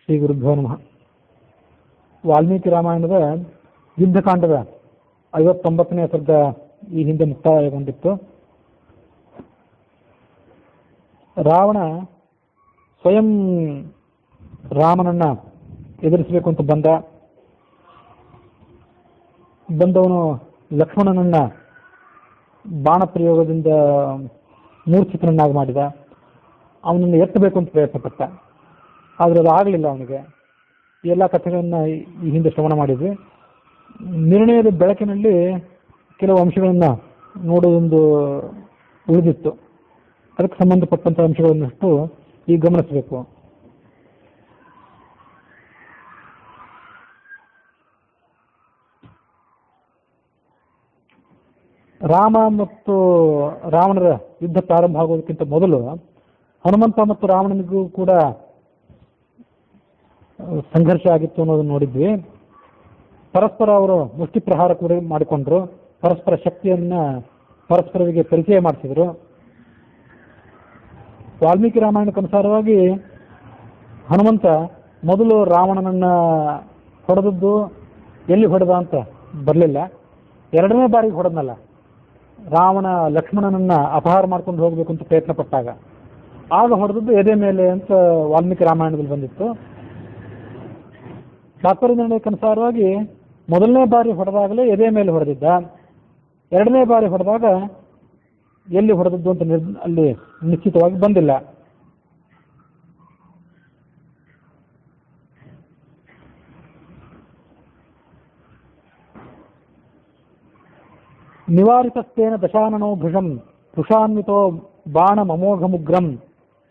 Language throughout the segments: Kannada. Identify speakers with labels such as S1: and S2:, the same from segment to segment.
S1: ಶ್ರೀ ಗುರುಭ್ಯೋ ನಮಃ. ವಾಲ್ಮೀಕಿ ರಾಮಾಯಣದ ಯುದ್ಧಕಾಂಡದ 59ನೇ ಸರ್ಗ ಈ ಹಿಂದೆ ಮುಕ್ತಾಯಗೊಂಡಿತ್ತು. ರಾವಣ ಸ್ವಯಂ ರಾಮನನ್ನ ಎದುರಿಸಬೇಕು ಅಂತ ಬಂದವನು ಲಕ್ಷ್ಮಣನನ್ನ ಬಾಣ ಪ್ರಯೋಗದಿಂದ ಮೂರ್ಛಿತನನ್ನಾಗಿ ಮಾಡಿದ. ಅವನನ್ನು ಎತ್ತಬೇಕು ಅಂತ ಪ್ರಯತ್ನ ಪಟ್ಟ, ಆದರೆ ಅದು ಆಗಲಿಲ್ಲ ಅವನಿಗೆ. ಈ ಎಲ್ಲ ಕಥೆಗಳನ್ನು ಈ ಹಿಂದೆ ಶ್ರವಣ ಮಾಡಿದ್ವಿ. ನಿರ್ಣಯದ ಬೆಳಕಿನಲ್ಲಿ ಕೆಲವು ಅಂಶಗಳನ್ನು ನೋಡುವುದೊಂದು ಉಳಿದಿತ್ತು. ಅದಕ್ಕೆ ಸಂಬಂಧಪಟ್ಟಂಥ ಅಂಶಗಳನ್ನಷ್ಟು ಈಗ ಗಮನಿಸಬೇಕು. ರಾಮ ಮತ್ತು ರಾವಣರ ಯುದ್ಧ ಪ್ರಾರಂಭ ಆಗೋದಕ್ಕಿಂತ ಮೊದಲು ಹನುಮಂತ ಮತ್ತು ರಾವಣನಿಗೂ ಕೂಡ ಸಂಘರ್ಷ ಆಗಿತ್ತು ಅನ್ನೋದನ್ನು ನೋಡಿದ್ವಿ. ಪರಸ್ಪರ ಅವರು ಮುಷ್ಟಿ ಪ್ರಹಾರ ಕೂಡ ಮಾಡಿಕೊಂಡ್ರು, ಪರಸ್ಪರ ಶಕ್ತಿಯನ್ನ ಪರಸ್ಪರರಿಗೆ ಪರಿಚಯ ಮಾಡಿಸಿದ್ರು. ವಾಲ್ಮೀಕಿ ರಾಮಾಯಣಕ್ಕನುಸಾರವಾಗಿ ಹನುಮಂತ ಮೊದಲು ರಾವಣನನ್ನ ಹೊಡೆದದ್ದು ಎಲ್ಲಿ ಹೊಡೆದ ಅಂತ ಬರಲಿಲ್ಲ. ಎರಡನೇ ಬಾರಿಗೆ ಹೊಡೆದ್ನಲ್ಲ, ರಾವಣ ಲಕ್ಷ್ಮಣನನ್ನ ಅಪಹಾರ ಮಾಡ್ಕೊಂಡು ಹೋಗ್ಬೇಕು ಅಂತ ಪ್ರಯತ್ನ ಪಟ್ಟಾಗ ಆಗ ಹೊಡೆದದ್ದು ಎದೆ ಮೇಲೆ ಅಂತ ವಾಲ್ಮೀಕಿ ರಾಮಾಯಣದಲ್ಲಿ ಬಂದಿತ್ತು. ತಾತ್ಪರ್ಯ ನಿರ್ಣಯಕ್ಕನುಸಾರವಾಗಿ ಮೊದಲನೇ ಬಾರಿ ಹೊಡೆದಾಗಲೇ ಎದೆ ಮೇಲೆ ಹೊಡೆದಿದ್ದ, ಎರಡನೇ ಬಾರಿ ಹೊಡೆದಾಗ ಎಲ್ಲಿ ಹೊಡೆದದ್ದು ಅಂತ ಅಲ್ಲಿ ನಿಶ್ಚಿತವಾಗಿ ಬಂದಿಲ್ಲ. ನಿವಾರಿತಸ್ತೇನ ದಶಾನನೋ ಭುಜಂ ಪುಷಾನ್ವಿತೋ ಬಾಣಮಮೋಘಮುಗ್ರಂ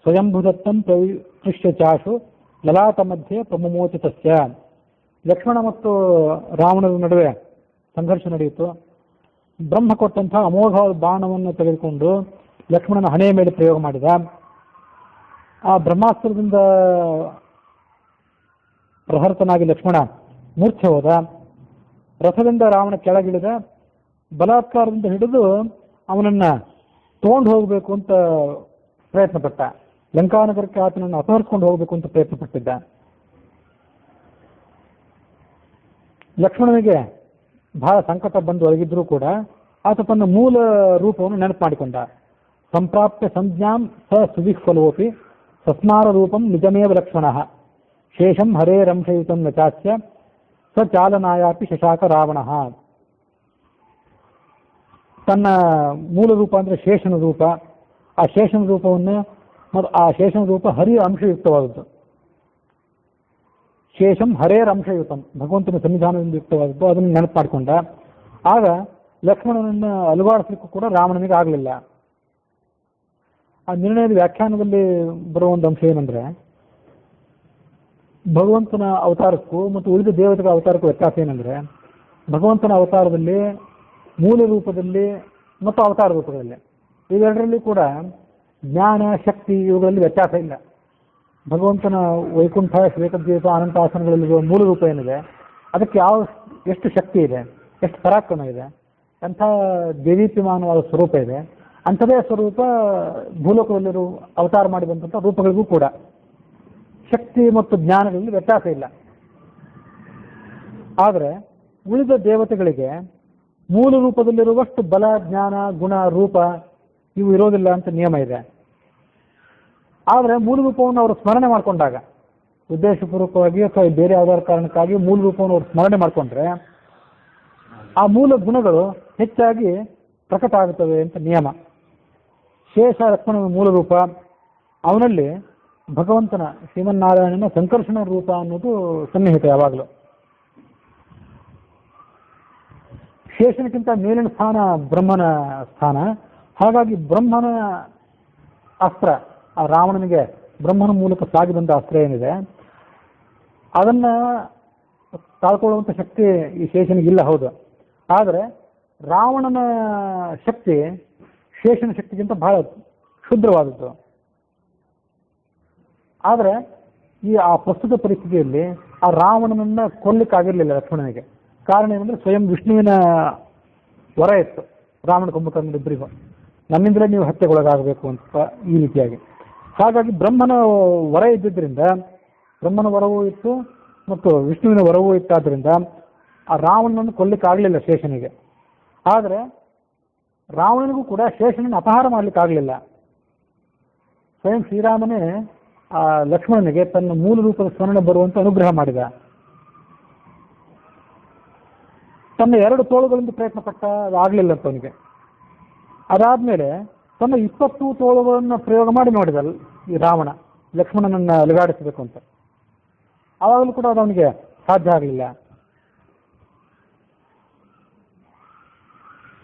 S1: ಸ್ವಯಂಭುದತ್ತಂ ಪ್ರವಿಶ್ಯ ಚಾಶು ಲಲಾಟ ಮಧ್ಯೆ ಪ್ರಮಮೋಚಿತಸ್ಯ. ಲಕ್ಷ್ಮಣ ಮತ್ತು ರಾವಣರ ನಡುವೆ ಸಂಘರ್ಷ ನಡೆಯಿತು. ಬ್ರಹ್ಮ ಕೊಟ್ಟಂತಹ ಅಮೋಘವಾದ ಬಾಣವನ್ನು ತೆಗೆದುಕೊಂಡು ಲಕ್ಷ್ಮಣನ ಹಣೆಯ ಮೇಲೆ ಪ್ರಯೋಗ ಮಾಡಿದ. ಆ ಬ್ರಹ್ಮಾಸ್ತ್ರದಿಂದ ಪ್ರಹರ್ತನಾಗಿ ಲಕ್ಷ್ಮಣ ಮೂರ್ಛೆ ಹೋದ. ರಥದಿಂದ ರಾವಣ ಕೆಳಗಿಳಿದ. ಬಲಾತ್ಕಾರದಿಂದ ಹಿಡಿದು ಅವನನ್ನ ತಗೊಂಡು ಹೋಗಬೇಕು ಅಂತ ಪ್ರಯತ್ನ ಪಟ್ಟ. ಲಂಕಾನಗರಕ್ಕೆ ಆತನನ್ನು ಅಪಹರಿಸಿಕೊಂಡು ಹೋಗಬೇಕು ಅಂತ ಪ್ರಯತ್ನ ಪಟ್ಟಿದ್ದ. ಲಕ್ಷ್ಮಣನಿಗೆ ಬಹಳ ಸಂಕಟ ಬಂದು ಒಳಗಿದ್ರೂ ಕೂಡ ಆತ ತನ್ನ ಮೂಲ ರೂಪವನ್ನು ನೆನಪು ಮಾಡಿಕೊಂಡ. ಸಂಪ್ರಾಪ್ಯ ಸಂಜ್ಞಾಂ ಸ ಸುವಿಹ್ವಲೋಪಿ ಸಸ್ಮಾರ ರೂಪಂ ನಿಜಮೇವ ಲಕ್ಷ್ಮಣ ಶೇಷಂ ಹರೇರಂಶಯುತಂ ನಚಾಸ್ಯ ಸ ಚಾಲನಾಯಾಪಿ ಶಶಾಕ ರಾವಣ. ತನ್ನ ಮೂಲ ರೂಪ ಅಂದರೆ ಶೇಷನ ರೂಪ. ಆ ಶೇಷನ ರೂಪವನ್ನು ಮತ್ತು ಆ ಶೇಷನ ರೂಪ ಹರಿಯ ಅಂಶಯುಕ್ತವಾದದ್ದು. ಶೇಷಂ ಹರೇರ್ ಅಂಶಯುತಂ, ಭಗವಂತನ ಸನ್ನಿಧಾನದಿಂದ ಯುಕ್ತವಾದದ್ದು. ಅದನ್ನು ನೆನಪು ಮಾಡಿಕೊಂಡ. ಆಗ ಲಕ್ಷ್ಮಣನನ್ನು ಅಲುಗಾಡಿಸ್ಲಿಕ್ಕೂ ಕೂಡ ರಾವಣನಿಗೆ ಆಗಲಿಲ್ಲ. ಆ ನಿರ್ಣಯದ ವ್ಯಾಖ್ಯಾನದಲ್ಲಿ ಬರುವ ಒಂದು ಅಂಶ ಏನಂದ್ರೆ, ಭಗವಂತನ ಅವತಾರಕ್ಕೂ ಮತ್ತು ಉಳಿದ ದೇವತೆಗಳ ಅವತಾರಕ್ಕೂ ವ್ಯತ್ಯಾಸ ಏನಂದ್ರೆ, ಭಗವಂತನ ಅವತಾರದಲ್ಲಿ ಮೂಲ ರೂಪದಲ್ಲಿ ಮತ್ತು ಅವತಾರ ರೂಪಗಳಲ್ಲಿ ಇವೆರಡರಲ್ಲಿ ಕೂಡ ಜ್ಞಾನ ಶಕ್ತಿ ಇವುಗಳಲ್ಲಿ ವ್ಯತ್ಯಾಸ ಇಲ್ಲ. ಭಗವಂತನ ವೈಕುಂಠ ಶ್ವೇತದ್ವೀಪ ಅನಂತಾಸನಗಳಲ್ಲಿರುವ ಮೂಲ ರೂಪ ಏನಿದೆ ಅದಕ್ಕೆ ಎಷ್ಟು ಶಕ್ತಿ ಇದೆ, ಎಷ್ಟು ಪರಾಕ್ರಮ ಇದೆ, ಎಂಥ ದೇದೀಪ್ಯಮಾನವಾದ ಸ್ವರೂಪ ಇದೆ, ಅಂಥದೇ ಸ್ವರೂಪ ಭೂಲೋಕದಲ್ಲಿರುವ ಅವತಾರ ಮಾಡಿ ಬಂದಂಥ ರೂಪಗಳಿಗೂ ಕೂಡ ಶಕ್ತಿ ಮತ್ತು ಜ್ಞಾನಗಳಲ್ಲಿ ವ್ಯತ್ಯಾಸ ಇಲ್ಲ. ಆದರೆ ಉಳಿದ ದೇವತೆಗಳಿಗೆ ಮೂಲ ರೂಪದಲ್ಲಿರುವಷ್ಟು ಬಲ, ಜ್ಞಾನ, ಗುಣ, ರೂಪ ಇವು ಇರೋದಿಲ್ಲ ಅಂತ ನಿಯಮ ಇದೆ. ಆದರೆ ಮೂಲ ರೂಪವನ್ನು ಅವರು ಸ್ಮರಣೆ ಮಾಡಿಕೊಂಡಾಗ, ಉದ್ದೇಶಪೂರ್ವಕವಾಗಿ ಅಥವಾ ಬೇರೆ ಯಾವುದಾದ್ರು ಕಾರಣಕ್ಕಾಗಿ ಮೂಲ ರೂಪವನ್ನು ಅವರು ಸ್ಮರಣೆ ಮಾಡಿಕೊಂಡ್ರೆ ಆ ಮೂಲ ಗುಣಗಳು ಹೆಚ್ಚಾಗಿ ಪ್ರಕಟ ಆಗುತ್ತವೆ ಅಂತ ನಿಯಮ. ಶೇಷ ಲಕ್ಷ್ಮಣನ ಮೂಲ ರೂಪ, ಅವನಲ್ಲಿ ಭಗವಂತನ ಶ್ರೀಮನ್ನಾರಾಯಣನ ಸಂಕರ್ಷಣ ರೂಪ ಅನ್ನೋದು ಸನ್ನಿಹಿತ ಯಾವಾಗಲೂ. ಶೇಷನಕ್ಕಿಂತ ಮೇಲಿನ ಸ್ಥಾನ ಬ್ರಹ್ಮನ ಸ್ಥಾನ. ಹಾಗಾಗಿ ಬ್ರಹ್ಮನ ಅಸ್ತ್ರ, ಆ ರಾವಣನಿಗೆ ಬ್ರಹ್ಮನ ಮೂಲಕ ಸಾಗಿ ಬಂದ ಅಸ್ತ್ರ ಏನಿದೆ ಅದನ್ನ ತಾಳ್ಕೊಳ್ಳುವಂಥ ಶಕ್ತಿ ಈ ಶೇಷನಿಗಿಲ್ಲ, ಹೌದು. ಆದರೆ ರಾವಣನ ಶಕ್ತಿ ಶೇಷನ ಶಕ್ತಿಗಿಂತ ಬಹಳ ಕ್ಷುದ್ರವಾದದ್ದು. ಆದರೆ ಆ ಪ್ರಸ್ತುತ ಪರಿಸ್ಥಿತಿಯಲ್ಲಿ ಆ ರಾವಣನನ್ನ ಕೊಲ್ಲಿಕ್ಕಾಗಿರಲಿಲ್ಲ ಲಕ್ಷ್ಮಣನಿಗೆ. ಕಾರಣ ಏನಂದ್ರೆ ಸ್ವಯಂ ವಿಷ್ಣುವಿನ ವರ ಇತ್ತು ರಾವಣ ಕುಂಭಕರ್ಣರಿಬ್ಬರಿಗೂ, ನನ್ನಿಂದಲೇ ನೀವು ಹತ್ಯೆಗೊಳಗಾಗಬೇಕು ಅಂತ ಈ ರೀತಿಯಾಗಿ. ಹಾಗಾಗಿ ಬ್ರಹ್ಮನ ವರ ಇದ್ದಿದ್ದರಿಂದ ಬ್ರಹ್ಮನ ವರವೂ ಇತ್ತು ಮತ್ತು ವಿಷ್ಣುವಿನ ವರವೂ ಇತ್ತಾದ್ರಿಂದ ಆ ರಾವಣನನ್ನು ಕೊಲ್ಲಿಕ್ಕಾಗಲಿಲ್ಲ ಶೇಷನಿಗೆ. ಆದರೆ ರಾವಣನಿಗೂ ಕೂಡ ಶೇಷನನ್ನು ಅಪಹಾರ ಮಾಡಲಿಕ್ಕಾಗಲಿಲ್ಲ. ಸ್ವಯಂ ಶ್ರೀರಾಮನೇ ಆ ಲಕ್ಷ್ಮಣನಿಗೆ ತನ್ನ ಮೂಲ ರೂಪದ ಸ್ಮರಣೆ ಬರುವಂತೆ ಅನುಗ್ರಹ ಮಾಡಿದ. ತನ್ನ 2 ತೋಳುಗಳಿಂದ ಪ್ರಯತ್ನ ಪಟ್ಟ, ಅದು ಆಗಲಿಲ್ಲ ಅಂತ ಅವನಿಗೆ. ಅದಾದ್ಮೇಲೆ ತನ್ನ 20 ತೋಳುಗಳನ್ನು ಪ್ರಯೋಗ ಮಾಡಿ ನೋಡಿದ ಈ ರಾವಣ ಲಕ್ಷ್ಮಣನನ್ನ ಅಲುಗಾಡಿಸಬೇಕು ಅಂತ. ಆವಾಗಲೂ ಕೂಡ ಅದು ಅವನಿಗೆ ಸಾಧ್ಯ ಆಗಲಿಲ್ಲ.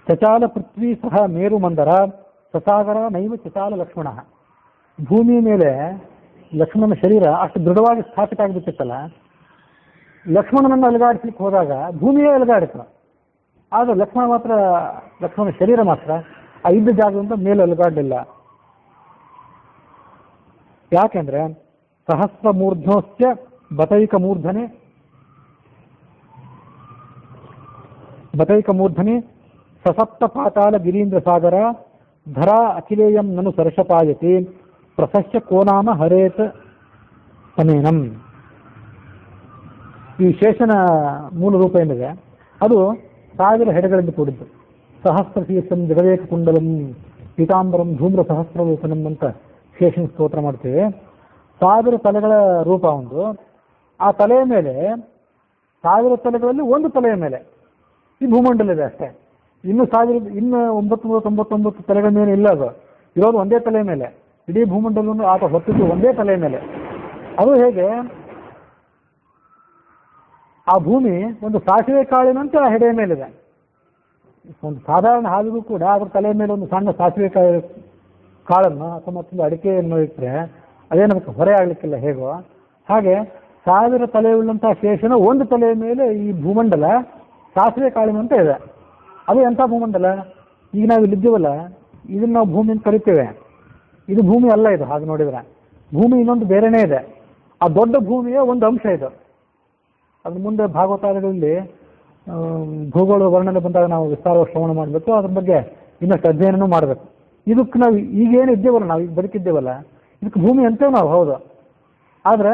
S1: ಚಚಾಲ ಪೃಥ್ವಿ ಸಹ ಮೇರು ಮಂದರ ಸಸಾಗರ ನೈವ ಚಚಾಲ ಲಕ್ಷ್ಮಣ. ಭೂಮಿಯ ಮೇಲೆ ಲಕ್ಷ್ಮಣನ ಶರೀರ ಅಷ್ಟು ದೃಢವಾಗಿ ಸ್ಥಾಪಿತ ಆಗಿಬಿಟ್ಟಿತ್ತಲ್ಲ, ಲಕ್ಷ್ಮಣನನ್ನು ಅಲುಗಾಡಿಸ್ಲಿಕ್ಕೆ ಹೋದಾಗ ಭೂಮಿಯೇ ಅಲುಗಾಡಿತು. ಆದರೆ ಲಕ್ಷ್ಮಣನ ಶರೀರ ಮಾತ್ರ ಆ ಇದ್ದ ಜಾಗದಿಂದ ಮೇಲೆ ಅಲುಗಾಡಲಿಲ್ಲ. ಯಾಕೆಂದ್ರೆ ಸಹಸ್ರ ಮೂರ್ಧ್ನೋಸ್ಯ ಬತೈಕ ಮೂರ್ಧನೆ ಸಸಪ್ತ ಪಾತಾಳ ಗಿರೀಂದ್ರ ಸಾಗರ ಧರಾ ಅಖಿಲೇಯಂ ನನು ಸರಸಪಾಯತಿ ಪ್ರಸಸ್ಯ ಕೋನಾಮ ಹರೇತ್ ತಮೇನಂ. ಈ ಶೇಷನ ಮೂಲ ರೂಪ ಏನಿದೆ ಅದು 1000 ಹೆಡೆಗಳಿಂದ ಕೂಡಿದ್ದು. ಸಹಸ್ರ ಶೀರ್ಷಂ ಜಗದೇಕ ಕುಂಡಲಂ ಪೀತಾಂಬರಂ ಧೂಮ್ರ ಸಹಸ್ರ ರೂಪನಂ ಅಂತ ಶೇಷನ ಸ್ತೋತ್ರ ಮಾಡ್ತೇವೆ. 1000 ತಲೆಗಳ ರೂಪ ಒಂದು. ಆ ತಲೆಯ ಮೇಲೆ 1000 ತಲೆಗಳಲ್ಲಿ ಒಂದು ತಲೆಯ ಮೇಲೆ ಈ ಭೂಮಂಡಲ ಇದೆ ಅಷ್ಟೇ. ಇನ್ನು 999 ತಲೆಗಳ ಮೇಲೆ ಇಲ್ಲ. ಅದು ಇರೋದು ಒಂದೇ ತಲೆಯ ಮೇಲೆ. ಇಡೀ ಭೂಮಂಡಲವನ್ನು ಆತ ಹೊತ್ತಿದ್ದು ಒಂದೇ ತಲೆಯ ಮೇಲೆ. ಅದು ಹೇಗೆ ಆ ಭೂಮಿ ಒಂದು ಸಾಸಿವೆ ಕಾಳಿನಂತೆ ಆ ಹೆಡೆಯ ಮೇಲಿದೆ. ಒಂದು ಸಾಧಾರಣ ಹಾವಿಗೂ ಕೂಡ ಅದರ ತಲೆಯ ಮೇಲೆ ಒಂದು ಸಣ್ಣ ಸಾಸಿವೆ ಕಾಳನ್ನು ಅಥವಾ ಮತ್ತೊಂದು ಅಡಿಕೆಯನ್ನು ಇಟ್ಟರೆ ಅದೇನಕ್ಕೆ ಹೊರೆ ಆಗ್ಲಿಕ್ಕಿಲ್ಲ ಹೇಗೋ ಹಾಗೆ 1000 ತಲೆಯುಳ್ಳಂತಹ ಶೇಷನ ಒಂದು ತಲೆಯ ಮೇಲೆ ಈ ಭೂಮಂಡಲ ಸಾಸಿವೆ ಕಾಳಿನಂತೆ ಇದೆ. ಅದು ಎಂಥ ಭೂಮಂಡಲ? ಈಗ ನಾವು ಇಲ್ಲಿದ್ದೀವಲ್ಲ, ಇದನ್ನು ನಾವು ಭೂಮಿ ಅಂತ ಕರಿತೇವೆ. ಇದು ಭೂಮಿ ಅಲ್ಲ. ಇದು ಹಾಗೆ ನೋಡಿದ್ರೆ ಭೂಮಿ ಇನ್ನೊಂದು ಬೇರೆನೇ ಇದೆ. ಆ ದೊಡ್ಡ ಭೂಮಿಯ ಒಂದು ಅಂಶ ಇದು. ಅದ್ರ ಮುಂದೆ ಭಾಗವತಾದಿಗಳಲ್ಲಿ ಭೂಗೋಳ ವರ್ಣನೆ ಬಂದಾಗ ನಾವು ವಿಸ್ತಾರವಾಗಿ ಶ್ರವಣ ಮಾಡಬೇಕು. ಅದ್ರ ಬಗ್ಗೆ ಇನ್ನಷ್ಟು ಅಧ್ಯಯನನೂ ಮಾಡಬೇಕು. ಇದಕ್ಕೆ ನಾವು ಈಗೇನು ಇದ್ದೇವಲ್ಲ, ನಾವು ಈಗ ಬದುಕಿದ್ದೇವಲ್ಲ, ಇದಕ್ಕೆ ಭೂಮಿ ಅಂತೇವೆ ನಾವು, ಹೌದು. ಆದರೆ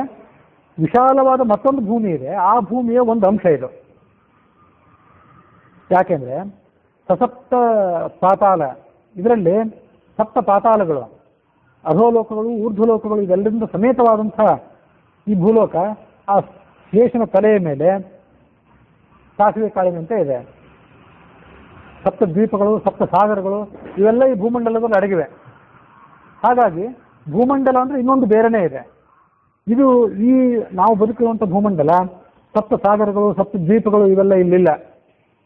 S1: ವಿಶಾಲವಾದ ಮತ್ತೊಂದು ಭೂಮಿ ಇದೆ. ಆ ಭೂಮಿಯ ಒಂದು ಅಂಶ ಇದು. ಯಾಕೆಂದ್ರೆ ಸಸಪ್ತ ಪಾತಾಳ, ಇದರಲ್ಲಿ ಸಪ್ತ ಪಾತಾಳಗಳು, ಅಧೋಲೋಕಗಳು, ಊರ್ಧ್ವಲೋಕಗಳು ಇವೆಲ್ಲರಿಂದ ಸಮೇತವಾದಂತಹ ಈ ಭೂಲೋಕ ಆ ಶೇಷನ ತಲೆಯ ಮೇಲೆ ಸಾಸಿವೆ ಕಾಳಿನಂತೆ ಇದೆ. ಸಪ್ತ ದ್ವೀಪಗಳು, ಸಪ್ತ ಸಾಗರಗಳು ಇವೆಲ್ಲ ಈ ಭೂಮಂಡಲದಲ್ಲಿ ಅಡಗಿವೆ. ಹಾಗಾಗಿ ಭೂಮಂಡಲ ಅಂದ್ರೆ ಇನ್ನೊಂದು ಬೇರೆನೇ ಇದೆ. ಇದು ಈ ನಾವು ಬದುಕುವಂಥ ಭೂಮಂಡಲ, ಸಪ್ತ ಸಾಗರಗಳು, ಸಪ್ತ ದ್ವೀಪಗಳು ಇವೆಲ್ಲ ಇಲ್ಲಿಲ್ಲ.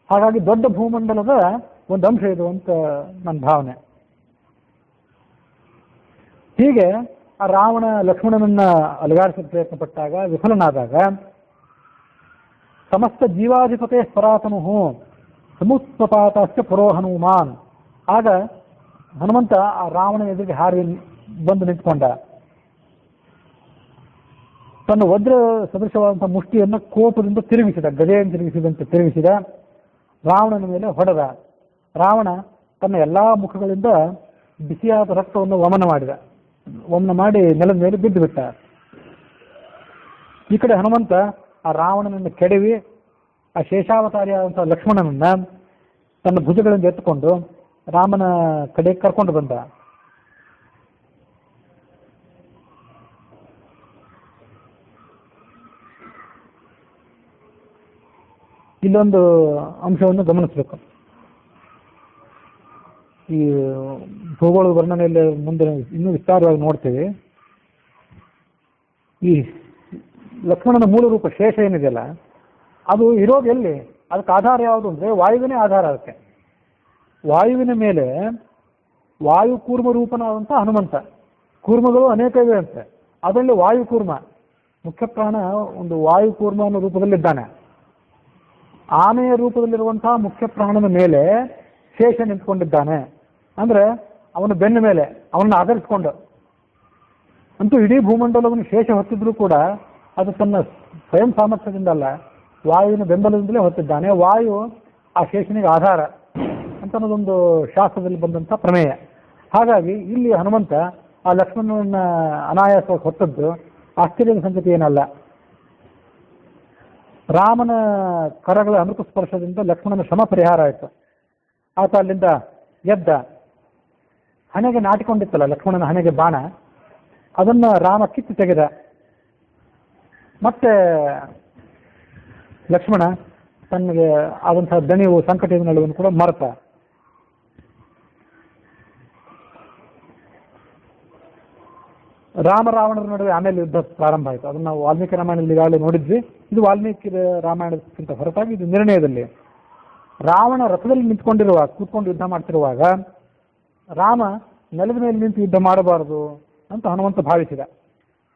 S1: ಹಾಗಾಗಿ ದೊಡ್ಡ ಭೂಮಂಡಲದ ಒಂದು ಅಂಶ ಇದು ಅಂತ ನನ್ನ ಭಾವನೆ. ಹೀಗೆ ಆ ರಾವಣ ಲಕ್ಷ್ಮಣನನ್ನ ಅಲುಗಾಡಿಸಲು ಪ್ರಯತ್ನ ಪಟ್ಟಾಗ ವಿಫಲನಾದಾಗ ಸಮಸ್ತ ಜೀವಾಧಿಪತೆ ಸ್ವರಾತನು ಸಮುತ್ಪಾತಸ್ಯ ಪುರೋಹನುಮಾನ್. ಆಗ ಹನುಮಂತ ಆ ರಾವಣ ಎದುರಿಗೆ ಹಾರಿ ಬಂದು ನಿಂತ್ಕೊಂಡ. ತನ್ನ ವಜ್ರ ಸದೃಶವಾದಂತಹ ಮುಷ್ಟಿಯನ್ನು ಕೋಪದಿಂದ ತಿರುಗಿಸಿದ, ಗದೆಯನ್ನು ತಿರುಗಿಸಿದಂತೆ ತಿರುಗಿಸಿದ. ರಾವಣನ ಮೇಲೆ ಹೊಡೆದ. ರಾವಣ ತನ್ನ ಎಲ್ಲಾ ಮುಖಗಳಿಂದ ಬಿಸಿಯಾದ ರಕ್ತವನ್ನು ವಮನ ಮಾಡಿ ನೆಲದ ಮೇಲೆ ಬಿದ್ದು ಬಿಟ್ಟ. ಈ ಕಡೆ ಹನುಮಂತ ಆ ರಾವಣನನ್ನು ಕೆಡವಿ ಆ ಶೇಷಾವತಾರಿಯಾದಂತಹ ಲಕ್ಷ್ಮಣನನ್ನ ತನ್ನ ಭುಜಗಳಿಂದ ಎತ್ತುಕೊಂಡು ರಾಮನ ಕಡೆ ಕರ್ಕೊಂಡು ಬಂದ. ಇಲ್ಲೊಂದು ಅಂಶವನ್ನು ಗಮನಿಸಬೇಕು. ಈ ಭೂಗೋಳ ವರ್ಣನೆಯಲ್ಲಿ ಮುಂದೆ ಇನ್ನೂ ವಿಸ್ತಾರವಾಗಿ ನೋಡ್ತೇವೆ. ಈ ಲಕ್ಷ್ಮಣನ ಮೂಲ ರೂಪ ಶೇಷ ಏನಿದೆಯಲ್ಲ, ಅದು ಇರೋದು ಎಲ್ಲಿ? ಅದಕ್ಕೆ ಆಧಾರ ಯಾವುದು ಅಂದರೆ ವಾಯುವಿನೇ ಆಧಾರ. ಅದಕ್ಕೆ ವಾಯುವಿನ ಮೇಲೆ ವಾಯು ಕೂರ್ಮ ರೂಪನಾದಂಥ ಹನುಮಂತ. ಕೂರ್ಮಗಳು ಅನೇಕ ಇವೆ ಅಂತೆ. ಅದರಲ್ಲಿ ವಾಯು ಕೂರ್ಮ ಮುಖ್ಯ ಪ್ರಾಣ ಒಂದು ವಾಯು ಕೂರ್ಮ ಅನ್ನೋ ರೂಪದಲ್ಲಿದ್ದಾನೆ. ಆನೆಯ ರೂಪದಲ್ಲಿರುವಂತಹ ಮುಖ್ಯ ಪ್ರಾಣನ ಮೇಲೆ ಶೇಷ ನಿಂತ್ಕೊಂಡಿದ್ದಾನೆ. ಅಂದ್ರೆ ಅವನ ಬೆನ್ನ ಮೇಲೆ ಅವನನ್ನು ಆಧರಿಸಿಕೊಂಡು. ಅಂತೂ ಇಡೀ ಭೂಮಂಡಲವನ್ನು ಶೇಷ ಹೊತ್ತಿದ್ರೂ ಕೂಡ ಅದು ತನ್ನ ಸ್ವಯಂ ಸಾಮರ್ಥ್ಯದಿಂದ ಅಲ್ಲ, ವಾಯುವಿನ ಬೆಂಬಲದಿಂದಲೇ ಹೊತ್ತಿದ್ದಾನೆ. ವಾಯು ಆ ಶೇಷನಿಗೆ ಆಧಾರ ಅಂತ ಅನ್ನೋದೊಂದು ಶಾಸ್ತ್ರದಲ್ಲಿ ಬಂದಂಥ ಪ್ರಮೇಯ. ಹಾಗಾಗಿ ಇಲ್ಲಿ ಹನುಮಂತ ಆ ಲಕ್ಷ್ಮಣನ ಅನಾಯಾಸವಾಗಿ ಹೊತ್ತದ್ದು ಆಶ್ಚರ್ಯದ ಸಂಗತಿ ಏನಲ್ಲ. ರಾಮನ ಕರಗಳ ಅಮೃತ ಸ್ಪರ್ಶದಿಂದ ಲಕ್ಷ್ಮಣನ ಶ್ರಮ ಪರಿಹಾರ ಆಯಿತು. ಆತ ಅಲ್ಲಿಂದ ಎದ್ದ. ಹಣೆಗೆ ನಾಟಿಕೊಂಡಿತ್ತಲ್ಲ ಲಕ್ಷ್ಮಣನ ಹಣೆಗೆ ಬಾಣ, ಅದನ್ನ ರಾಮ ಕಿತ್ತು ತೆಗೆದ. ಮತ್ತೆ ಲಕ್ಷ್ಮಣ ತನಗೆ ಆದಂತಹ ದಣಿವು ಸಂಕಟದ ನಡುವನ್ನು ಕೂಡ ಮರೆತ. ರಾವಣರ ನಡುವೆ ಆಮೇಲೆ ಯುದ್ಧ ಪ್ರಾರಂಭ ಆಯಿತು. ಅದನ್ನು ನಾವು ವಾಲ್ಮೀಕಿ ರಾಮಾಯಣದಲ್ಲಿ ಈಗಾಗಲೇ ನೋಡಿದ್ವಿ. ಇದು ವಾಲ್ಮೀಕಿ ರಾಮಾಯಣಕ್ಕಿಂತ ಹೊರತಾಗಿ ಇದು ನಿರ್ಣಯದಲ್ಲಿ. ರಾವಣ ರಥದಲ್ಲಿ ಕೂತ್ಕೊಂಡು ಯುದ್ಧ ಮಾಡ್ತಿರುವಾಗ ರಾಮ ನೆಲದ ಮೇಲೆ ನಿಂತು ಯುದ್ಧ ಮಾಡಬಾರದು ಅಂತ ಹನುಮಂತ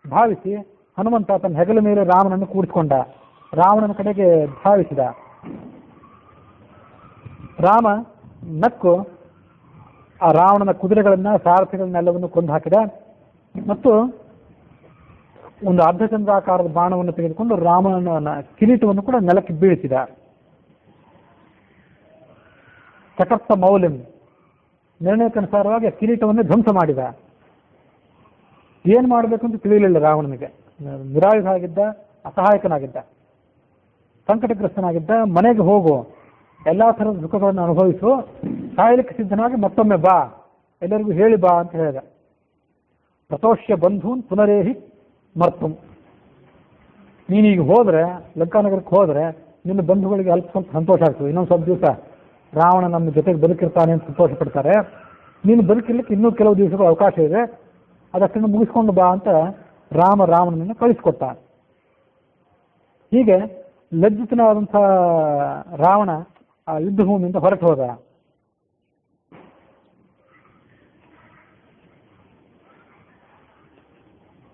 S1: ಭಾವಿಸಿ ಹನುಮಂತ ತನ್ನ ಹೆಗಲ ಮೇಲೆ ರಾಮನನ್ನು ಕೂಡಿಸಿಕೊಂಡ. ರಾವಣನ ಕಡೆಗೆ ಧಾವಿಸಿದ. ರಾಮ ನಕ್ಕು ಆ ರಾವಣನ ಕುದುರೆಗಳನ್ನ ಸಾರಥಿಗಳನ್ನೆಲ್ಲವನ್ನು ಕೊಂದು ಹಾಕಿದ ಮತ್ತು ಒಂದು ಅರ್ಧಚಂದ್ರಾಕಾರದ ಬಾಣವನ್ನು ತೆಗೆದುಕೊಂಡು ರಾಮನ ಕಿರೀಟವನ್ನು ಕೂಡ ನೆಲಕ್ಕೆ ಬೀಳಿಸಿದ. ಚಕರ್ತ ಮೌಲ್ಯಂ ನಿರ್ಣಯಕ್ಕನುಸಾರವಾಗಿ ಕಿರೀಟವನ್ನೇ ಧ್ವಂಸ ಮಾಡಿದ. ಏನ್ ಮಾಡಬೇಕು ಅಂತ ತಿಳಿಯಲಿಲ್ಲ ರಾವಣನಿಗೆ. ನಿರಾಯುಧ ಆಗಿದ್ದ, ಅಸಹಾಯಕನಾಗಿದ್ದ, ಸಂಕಟಗ್ರಸ್ತನಾಗಿದ್ದ. ಮನೆಗೆ ಹೋಗು, ಎಲ್ಲಾ ಥರದ ದುಃಖಗಳನ್ನು ಅನುಭವಿಸು, ಸಾಯಲಿಕ್ಕೆ ಸಿದ್ಧನಾಗಿ ಮತ್ತೊಮ್ಮೆ ಬಾ, ಎಲ್ಲರಿಗೂ ಹೇಳಿ ಬಾ ಅಂತ ಹೇಳಿದ. ಪ್ರತೋಷ್ಯ ಬಂಧೂನ್ ಪುನರೇಹಿ ಮರ್ತುಂ. ನೀನೀಗ ಹೋದ್ರೆ, ಲಂಕಾನಗರಕ್ಕೆ ಹೋದ್ರೆ ನಿನ್ನ ಬಂಧುಗಳಿಗೆ ಅಲ್ಪ ಸ್ವಲ್ಪ ಸಂತೋಷ ಆಗ್ತದೆ. ಇನ್ನೊಂದು ಸ್ವಲ್ಪ ದಿವಸ ರಾವಣ ನಮ್ಮ ಜೊತೆಗೆ ಬದುಕಿರ್ತಾನೆ ಅಂತ ಸಂತೋಷ ಪಡ್ತಾರೆ. ನೀನು ಬದುಕಿರ್ಲಿಕ್ಕೆ ಇನ್ನೂ ಕೆಲವು ದಿವಸಗಳ ಅವಕಾಶ ಇದೆ, ಅದಷ್ಟನ್ನು ಮುಗಿಸ್ಕೊಂಡು ಬಾ ಅಂತ ರಾವಣನನ್ನು ಕಳಿಸಿಕೊಟ್ಟ. ಹೀಗೆ ಲಜ್ಜಿತನಾದಂಥ ರಾವಣ ಆ ಯುದ್ಧ ಭೂಮಿಯಿಂದ ಹೊರಟು ಹೋದ.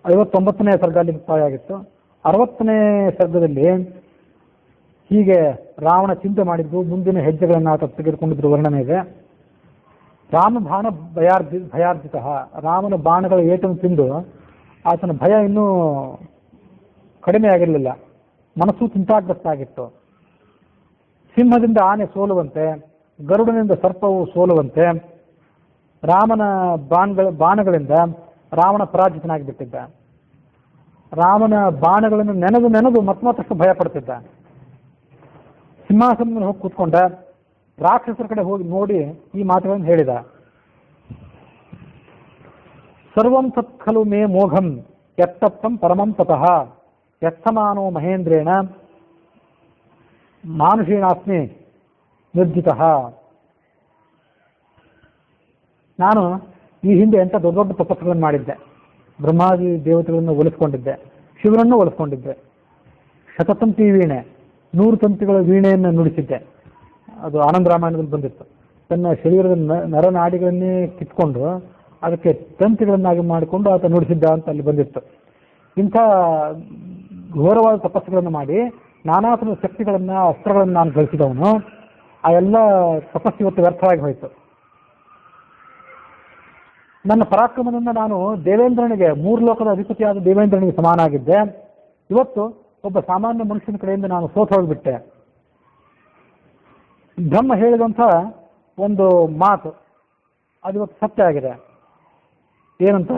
S1: ಐವತ್ತೊಂಬತ್ತನೇ ಸರ್ಗ ಅಲ್ಲಿ ಮುಕ್ತಾಯ ಆಗಿತ್ತು. 60ನೇ ಸರ್ಗದಲ್ಲಿ ಹೀಗೆ ರಾವಣ ಚಿಂತೆ ಮಾಡಿದ್ದು, ಮುಂದಿನ ಹೆಜ್ಜೆಗಳನ್ನು ಆತ ತೆಗೆದುಕೊಂಡಿದ್ರು ವರ್ಣನೆ ಇದೆ. ರಾಮಬಾಣ ಭಯಾರ್ಜಿತ. ರಾಮನ ಬಾಣಗಳ ಏಟನ್ನು ತಿಂದು ಆತನ ಭಯ ಇನ್ನೂ ಕಡಿಮೆ ಆಗಿರಲಿಲ್ಲ. ಮನಸ್ಸು ಚಿಂತಾಗ್ರಸ್ತಾಗಿತ್ತು. ಸಿಂಹದಿಂದ ಆನೆ ಸೋಲುವಂತೆ, ಗರುಡನಿಂದ ಸರ್ಪವು ಸೋಲುವಂತೆ ರಾಮನ ಬಾಣಗಳಿಂದ ರಾವಣ ಪರಾಜಿತನಾಗಿ ಬಿಟ್ಟಿದ್ದ. ರಾಮನ ಬಾಣಗಳನ್ನು ನೆನೆದು ಮತ್ತಷ್ಟು ಭಯ ಪಡ್ತಿದ್ದ. ಸಿಂಹಾಸನ ಹೋಗಿ ಕೂತ್ಕೊಂಡ. ರಾಕ್ಷಸರ ಕಡೆ ಹೋಗಿ ನೋಡಿ ಈ ಮಾತುಗಳನ್ನು ಹೇಳಿದ. ಸರ್ವಂ ಸತ್ ಖಲು ಮೇ ಮೋಘಂ ಯತ್ತಪ್ತಂ ಪರಮಂ ತತಃ ಯತ್ಸಮಾನೋ ಮಹೇಂದ್ರೇಣ ಮಾನುಷೀಣಾಸ್ಮಿ ನಿರ್ಜಿತಃ. ನಾನು ಈ ಹಿಂದೆ ಎಂಥ ದೊಡ್ಡ ದೊಡ್ಡ ತಪಸ್ಸುಗಳನ್ನು ಮಾಡಿದ್ದೆ. ಬ್ರಹ್ಮಾದಿ ದೇವತೆಗಳನ್ನು ಒಲಿಸ್ಕೊಂಡಿದ್ದೆ, ಶಿವನನ್ನು ಒಲಿಸ್ಕೊಂಡಿದ್ದೆ. ಶತತಂತಿ ವೀಣೆ, 100 ತಂತಿಗಳ ವೀಣೆಯನ್ನು ನುಡಿಸಿದ್ದೆ. ಅದು ಆನಂದ ರಾಮಾಯಣದಲ್ಲಿ ಬಂದಿತ್ತು. ತನ್ನ ಶರೀರದ ನರನಾಡಿಗಳನ್ನೇ ಕಿತ್ಕೊಂಡು ಅದಕ್ಕೆ ತಂತಿಗಳನ್ನಾಗಿ ಮಾಡಿಕೊಂಡು ಆತ ನುಡಿಸಿದ್ದ ಅಂತ ಅಲ್ಲಿ ಬಂದಿತ್ತು. ಇಂಥ ಘೋರವಾದ ತಪಸ್ಸುಗಳನ್ನು ಮಾಡಿ ನಾನಾ ಥರದ ಶಕ್ತಿಗಳನ್ನು, ಅಸ್ತ್ರಗಳನ್ನು ನಾನು ಗಳಿಸಿದವನು. ಆ ಎಲ್ಲ ತಪಸ್ಸು ಇವತ್ತು ವ್ಯರ್ಥವಾಗಿ ಹೋಯಿತು. ನನ್ನ ಪರಾಕ್ರಮದಿಂದ ನಾನು ದೇವೇಂದ್ರನಿಗೆ, 3 ಲೋಕದ ಅಧಿಪತಿಯಾದ ದೇವೇಂದ್ರನಿಗೆ ಸಮಾನ ಆಗಿದ್ದೆ. ಇವತ್ತು ಒಬ್ಬ ಸಾಮಾನ್ಯ ಮನುಷ್ಯನ ಕಡೆಯಿಂದ ನಾನು ಸೋತು ಹೋಗಿಬಿಟ್ಟೆ. ಬ್ರಹ್ಮ ಹೇಳಿದಂಥ ಒಂದು ಮಾತು ಅದು ಇವತ್ತು ಸತ್ಯ ಆಗಿದೆ. ಏನಂತ?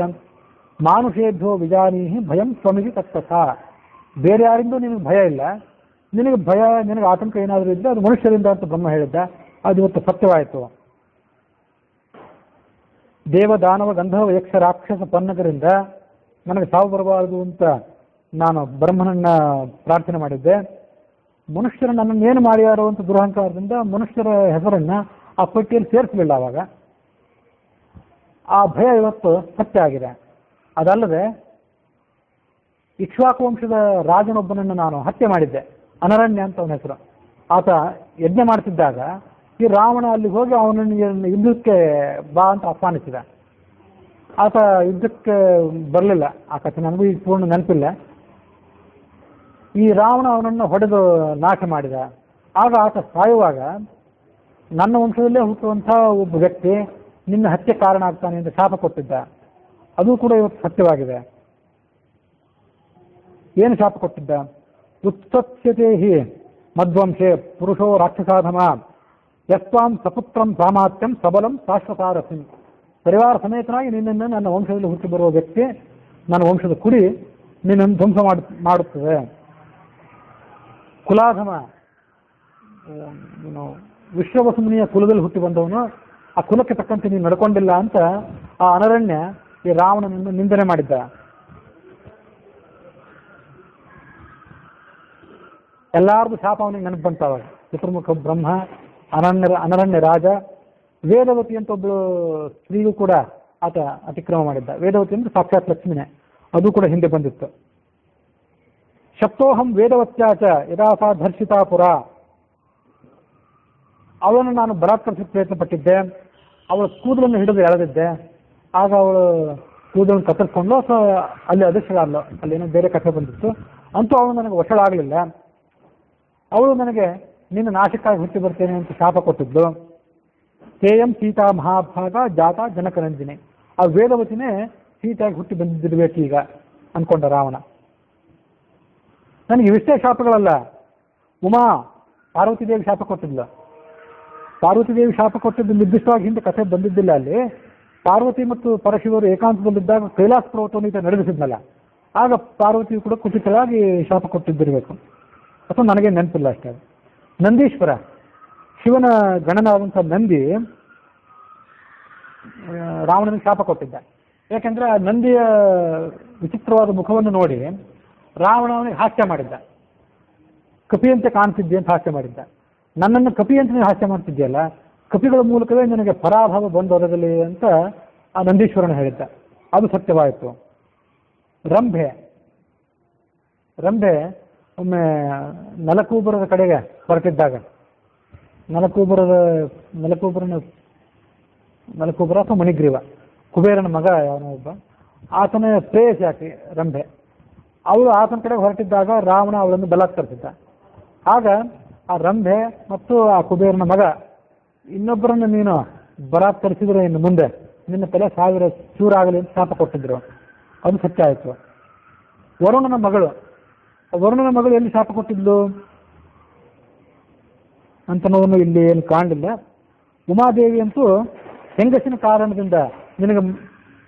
S1: ಮಾನುಷೇಭ್ಯೋ ವಿಜಾನೀಹಿ ಭಯಂ ಸ್ವಮಿಗೆ ತತ್ತಥ. ಬೇರೆ ಯಾರಿಂದೂ ನಿನಗೆ ಭಯ ಇಲ್ಲ. ನಿನಗೆ ಆತಂಕ ಏನಾದರೂ ಇದ್ದರೆ ಅದು ಮನುಷ್ಯರಿಂದ ಅಂತ ಬ್ರಹ್ಮ ಹೇಳಿದ್ದ. ಅದು ಇವತ್ತು ಸತ್ಯವಾಯಿತು. ದೇವ, ದಾನವ, ಗಂಧರ್ವ, ಯಕ್ಷ, ರಾಕ್ಷಸ, ಪನ್ನಗರಿಂದ ನನಗೆ ಸಾವು ಬರಬಾರದು ಅಂತ ನಾನು ಬ್ರಹ್ಮನನ್ನ ಪ್ರಾರ್ಥನೆ ಮಾಡಿದ್ದೆ. ಮನುಷ್ಯರು ನನ್ನನ್ನು ಏನು ಮಾಡ್ಯಾರೋ ಅಂತ ದುರಹಂಕಾರದಿಂದ ಮನುಷ್ಯರ ಹೆಸರನ್ನ ಆ ಪಟ್ಟಿಯಲ್ಲಿ ಸೇರಿಸಲಿಲ್ಲ. ಆವಾಗ ಆ ಭಯ ಇವತ್ತು ಸತ್ಯ ಆಗಿದೆ. ಅದಲ್ಲದೆ ಇಕ್ಷ್ವಾಕು ವಂಶದ ರಾಜನೊಬ್ಬನನ್ನು ನಾನು ಹತ್ಯೆ ಮಾಡಿದ್ದೆ. ಅನರಣ್ಯ ಅಂತ ಅವನ ಹೆಸರು. ಆತ ಯಜ್ಞ ಮಾಡ್ತಿದ್ದಾಗ ಈ ರಾವಣ ಅಲ್ಲಿಗೆ ಹೋಗಿ ಅವನನ್ನು ಯುದ್ಧಕ್ಕೆ ಬಾ ಅಂತ ಆಹ್ವಾನಿಸಿದ. ಆತ ಯುದ್ಧಕ್ಕೆ ಬರಲಿಲ್ಲ. ಆ ಕಥೆ ನನಗೂ ಈಗ ಪೂರ್ಣ ನೆನಪಿಲ್ಲ. ಈ ರಾವಣ ಅವನನ್ನು ಹೊಡೆದು ನಾಶ ಮಾಡಿದ. ಆಗ ಆತ ಸಾಯುವಾಗ ನನ್ನ ವಂಶದಲ್ಲೇ ಹುಟ್ಟುವಂಥ ಒಬ್ಬ ವ್ಯಕ್ತಿ ನಿನ್ನ ಹತ್ಯೆ ಕಾರಣ ಆಗ್ತಾನೆ ಅಂತ ಶಾಪ ಕೊಟ್ಟಿದ್ದ. ಅದು ಕೂಡ ಇವತ್ತು ಸತ್ಯವಾಗಿದೆ. ಏನು ಶಾಪ ಕೊಟ್ಟಿದ್ದ? ಉತ್ಸತ್ಯತೆ ಹಿ ಮಧ್ವಂಶೆ ಪುರುಷೋ ರಾಕ್ಷಸಾಧಮ ಯಸ್ವಾಂ ಸಪುತ್ರಂ ಸಾಮಾತ್ಯಂ ಸಬಲಂ ಶಾಶ್ವತಾರಸಿಂ. ಪರಿವಾರ ಸಮೇತನಾಗಿ ನಿನ್ನನ್ನು ನನ್ನ ವಂಶದಲ್ಲಿ ಹುಟ್ಟಿ ಬರುವ ವ್ಯಕ್ತಿ, ನನ್ನ ವಂಶದ ಕುಡಿ, ನಿನ್ನನ್ನು ಧ್ವಂಸ ಮಾಡುತ್ತದೆ. ಕುಲಾಧಮ, ವಿಶ್ವವಸುಮುನಿಯ ಕುಲದಲ್ಲಿ ಹುಟ್ಟಿ ಬಂದವನು, ಆ ಕುಲಕ್ಕೆ ತಕ್ಕಂತೆ ನೀನು ನಡ್ಕೊಂಡಿಲ್ಲ ಅಂತ ಆ ಅನರಣ್ಯ ಈ ರಾವಣನನ್ನು ನಿಂದನೆ ಮಾಡಿದ್ದ. ಎಲ್ಲಾರ್ದು ಶಾಪ ಅವನಿಗೆ ನೆನಪು ಬಂತಾವ. ಚತುರ್ಮುಖ ಬ್ರಹ್ಮ, ಅನರಣ್ಯ ರಾಜ, ವೇದವತಿ ಅಂತ ಒಬ್ಬಳು ಸ್ತ್ರೀಗೂ ಕೂಡ ಆತ ಅತಿಕ್ರಮ ಮಾಡಿದ್ದ. ವೇದವತಿ ಅಂದ್ರೆ ಸಾಕ್ಷಾತ್ ಲಕ್ಷ್ಮಿನೇ, ಅದು ಕೂಡ ಹಿಂದೆ ಬಂದಿತ್ತು. ಶಕ್ತೋಹಂ ವೇದವತ್ಯಾಚ ಯದಾಸ ಧರ್ಷಿತಾ ಪುರ, ಅವಳನ್ನು ನಾನು ಬಲಾತ್ಕರಿಸಕ್ಕೆ ಪ್ರಯತ್ನ ಪಟ್ಟಿದ್ದೆ. ಅವಳ ಕೂದಲನ್ನು ಹಿಡಿದು ಎಳೆದಿದ್ದೆ. ಆಗ ಅವಳು ಕೂದಲನ್ನು ಕತ್ತರಿಸ್ಕೊಂಡು ಅಲ್ಲಿ ಅದೃಷ್ಟಲ್ಲ, ಅಲ್ಲೇನೋ ಬೇರೆ ಕಥೆ ಬಂದಿತ್ತು. ಅಂತೂ ಅವಳು ನನಗೆ ವಶಳಾಗಲಿಲ್ಲ. ಅವಳು ನನಗೆ ನಿನ್ನ ನಾಶಕ್ಕಾಗಿ ಹುಟ್ಟಿ ಬರ್ತೇನೆ ಅಂತ ಶಾಪ ಕೊಟ್ಟಿದ್ಲು. ತೇಯಂ ಸೀತಾ ಮಹಾಭಾಗ ಜಾತ ಜನಕರಂಜಿನಿ, ಆ ವೇದವತಿನೇ ಸೀತೆಯಾಗಿ ಹುಟ್ಟಿ ಬಂದಿರಬೇಕು ಈಗ ಅನ್ಕೊಂಡ ರಾವಣ. ನನಗೆ ಇವಿಷ್ಟೇ ಶಾಪಗಳಲ್ಲ, ಉಮಾ ಪಾರ್ವತಿ ದೇವಿ ಶಾಪ ಕೊಟ್ಟಿದ್ಲು. ಪಾರ್ವತಿ ದೇವಿ ಶಾಪ ಕೊಟ್ಟಿದ್ದು ನಿರ್ದಿಷ್ಟವಾಗಿ ಹಿಂದೆ ಕಥೆ ಬಂದಿದ್ದಿಲ್ಲ. ಅಲ್ಲಿ ಪಾರ್ವತಿ ಮತ್ತು ಪರಶಿವರು ಏಕಾಂತದಲ್ಲಿದ್ದಾಗ ಕೈಲಾಸ ಪರ್ವತವನ್ನು ಈತ ನಡೆಸಿದ್ನಲ್ಲ, ಆಗ ಪಾರ್ವತಿ ಕೂಡ ಕುಚಿತವಾಗಿ ಶಾಪ ಕೊಟ್ಟಿದ್ದಿರಬೇಕು, ಅಥವಾ ನನಗೆ ನೆನಪಿಲ್ಲ ಅಷ್ಟೇ. ನಂದೀಶ್ವರ, ಶಿವನ ಗಣನಾದಂಥ ನಂದಿ ರಾವಣನಿಗೆ ಶಾಪ ಕೊಟ್ಟಿದ್ದ. ಯಾಕೆಂದ್ರೆ ಆ ನಂದಿಯ ವಿಚಿತ್ರವಾದ ಮುಖವನ್ನು ನೋಡಿ ರಾವಣ ಅವನಿಗೆ ಹಾಸ್ಯ ಮಾಡಿದ್ದ. ಕಪಿಯಂತೆ ಕಾಣ್ತಿದ್ದೆ ಅಂತ ಹಾಸ್ಯ ಮಾಡಿದ್ದ. ನನ್ನನ್ನು ಕಪಿಯಂತೆ ನೀವು ಹಾಸ್ಯ ಮಾಡ್ತಿದ್ಯಲ್ಲ, ಕಪಿಗಳ ಮೂಲಕವೇ ನನಗೆ ಪರಾಭವ ಬಂದೊದಗಲಿ ಅಂತ ಆ ನಂದೀಶ್ವರನ ಹೇಳಿದ್ದ. ಅದು ಸತ್ಯವಾಯಿತು. ರಂಭೆ ಒಮ್ಮೆ ನಲಕೂಬರದ ಕಡೆಗೆ ಹೊರಟಿದ್ದಾಗ, ನಲಕೂಬರ ಅಥವಾ ಮಣಿಗ್ರೀವ, ಕುಬೇರನ ಮಗ ಅವನ ಒಬ್ಬ, ಆತನ ಪ್ರೇಯಸಿ ಆಕೆ ರಂಭೆ. ಅವಳು ಆತನ ಕಡೆಗೆ ಹೊರಟಿದ್ದಾಗ ರಾವಣ ಅವಳನ್ನು ಬಲಾತ್ಕರಿಸಿದ್ದ. ಆಗ ಆ ರಂಭೆ ಮತ್ತು ಆ ಕುಬೇರನ ಮಗ ಇನ್ನೊಬ್ಬರನ್ನು ನೀನು ಬಲಾತ್ಕರಿಸಿದ್ರೆ ಇನ್ನು ಮುಂದೆ ನಿನ್ನ ತಲೆ 1000 ಚೂರಾಗಲಿ ಅಂತ ಶಾಪ ಕೊಟ್ಟಿದ್ರು. ಅದು ಸತ್ಯ ಆಯಿತು. ವರುಣನ ಮಗಳು ಎಲ್ಲಿ ಶಾಪ ಕೊಟ್ಟಿದ್ಲು ಅಂತನೋನು ಇಲ್ಲಿ ಏನು ಕಾಣಲಿಲ್ಲ. ಉಮಾದೇವಿ ಅಂತೂ ಹೆಂಗಸಿನ ಕಾರಣದಿಂದ ನಿನಗೆ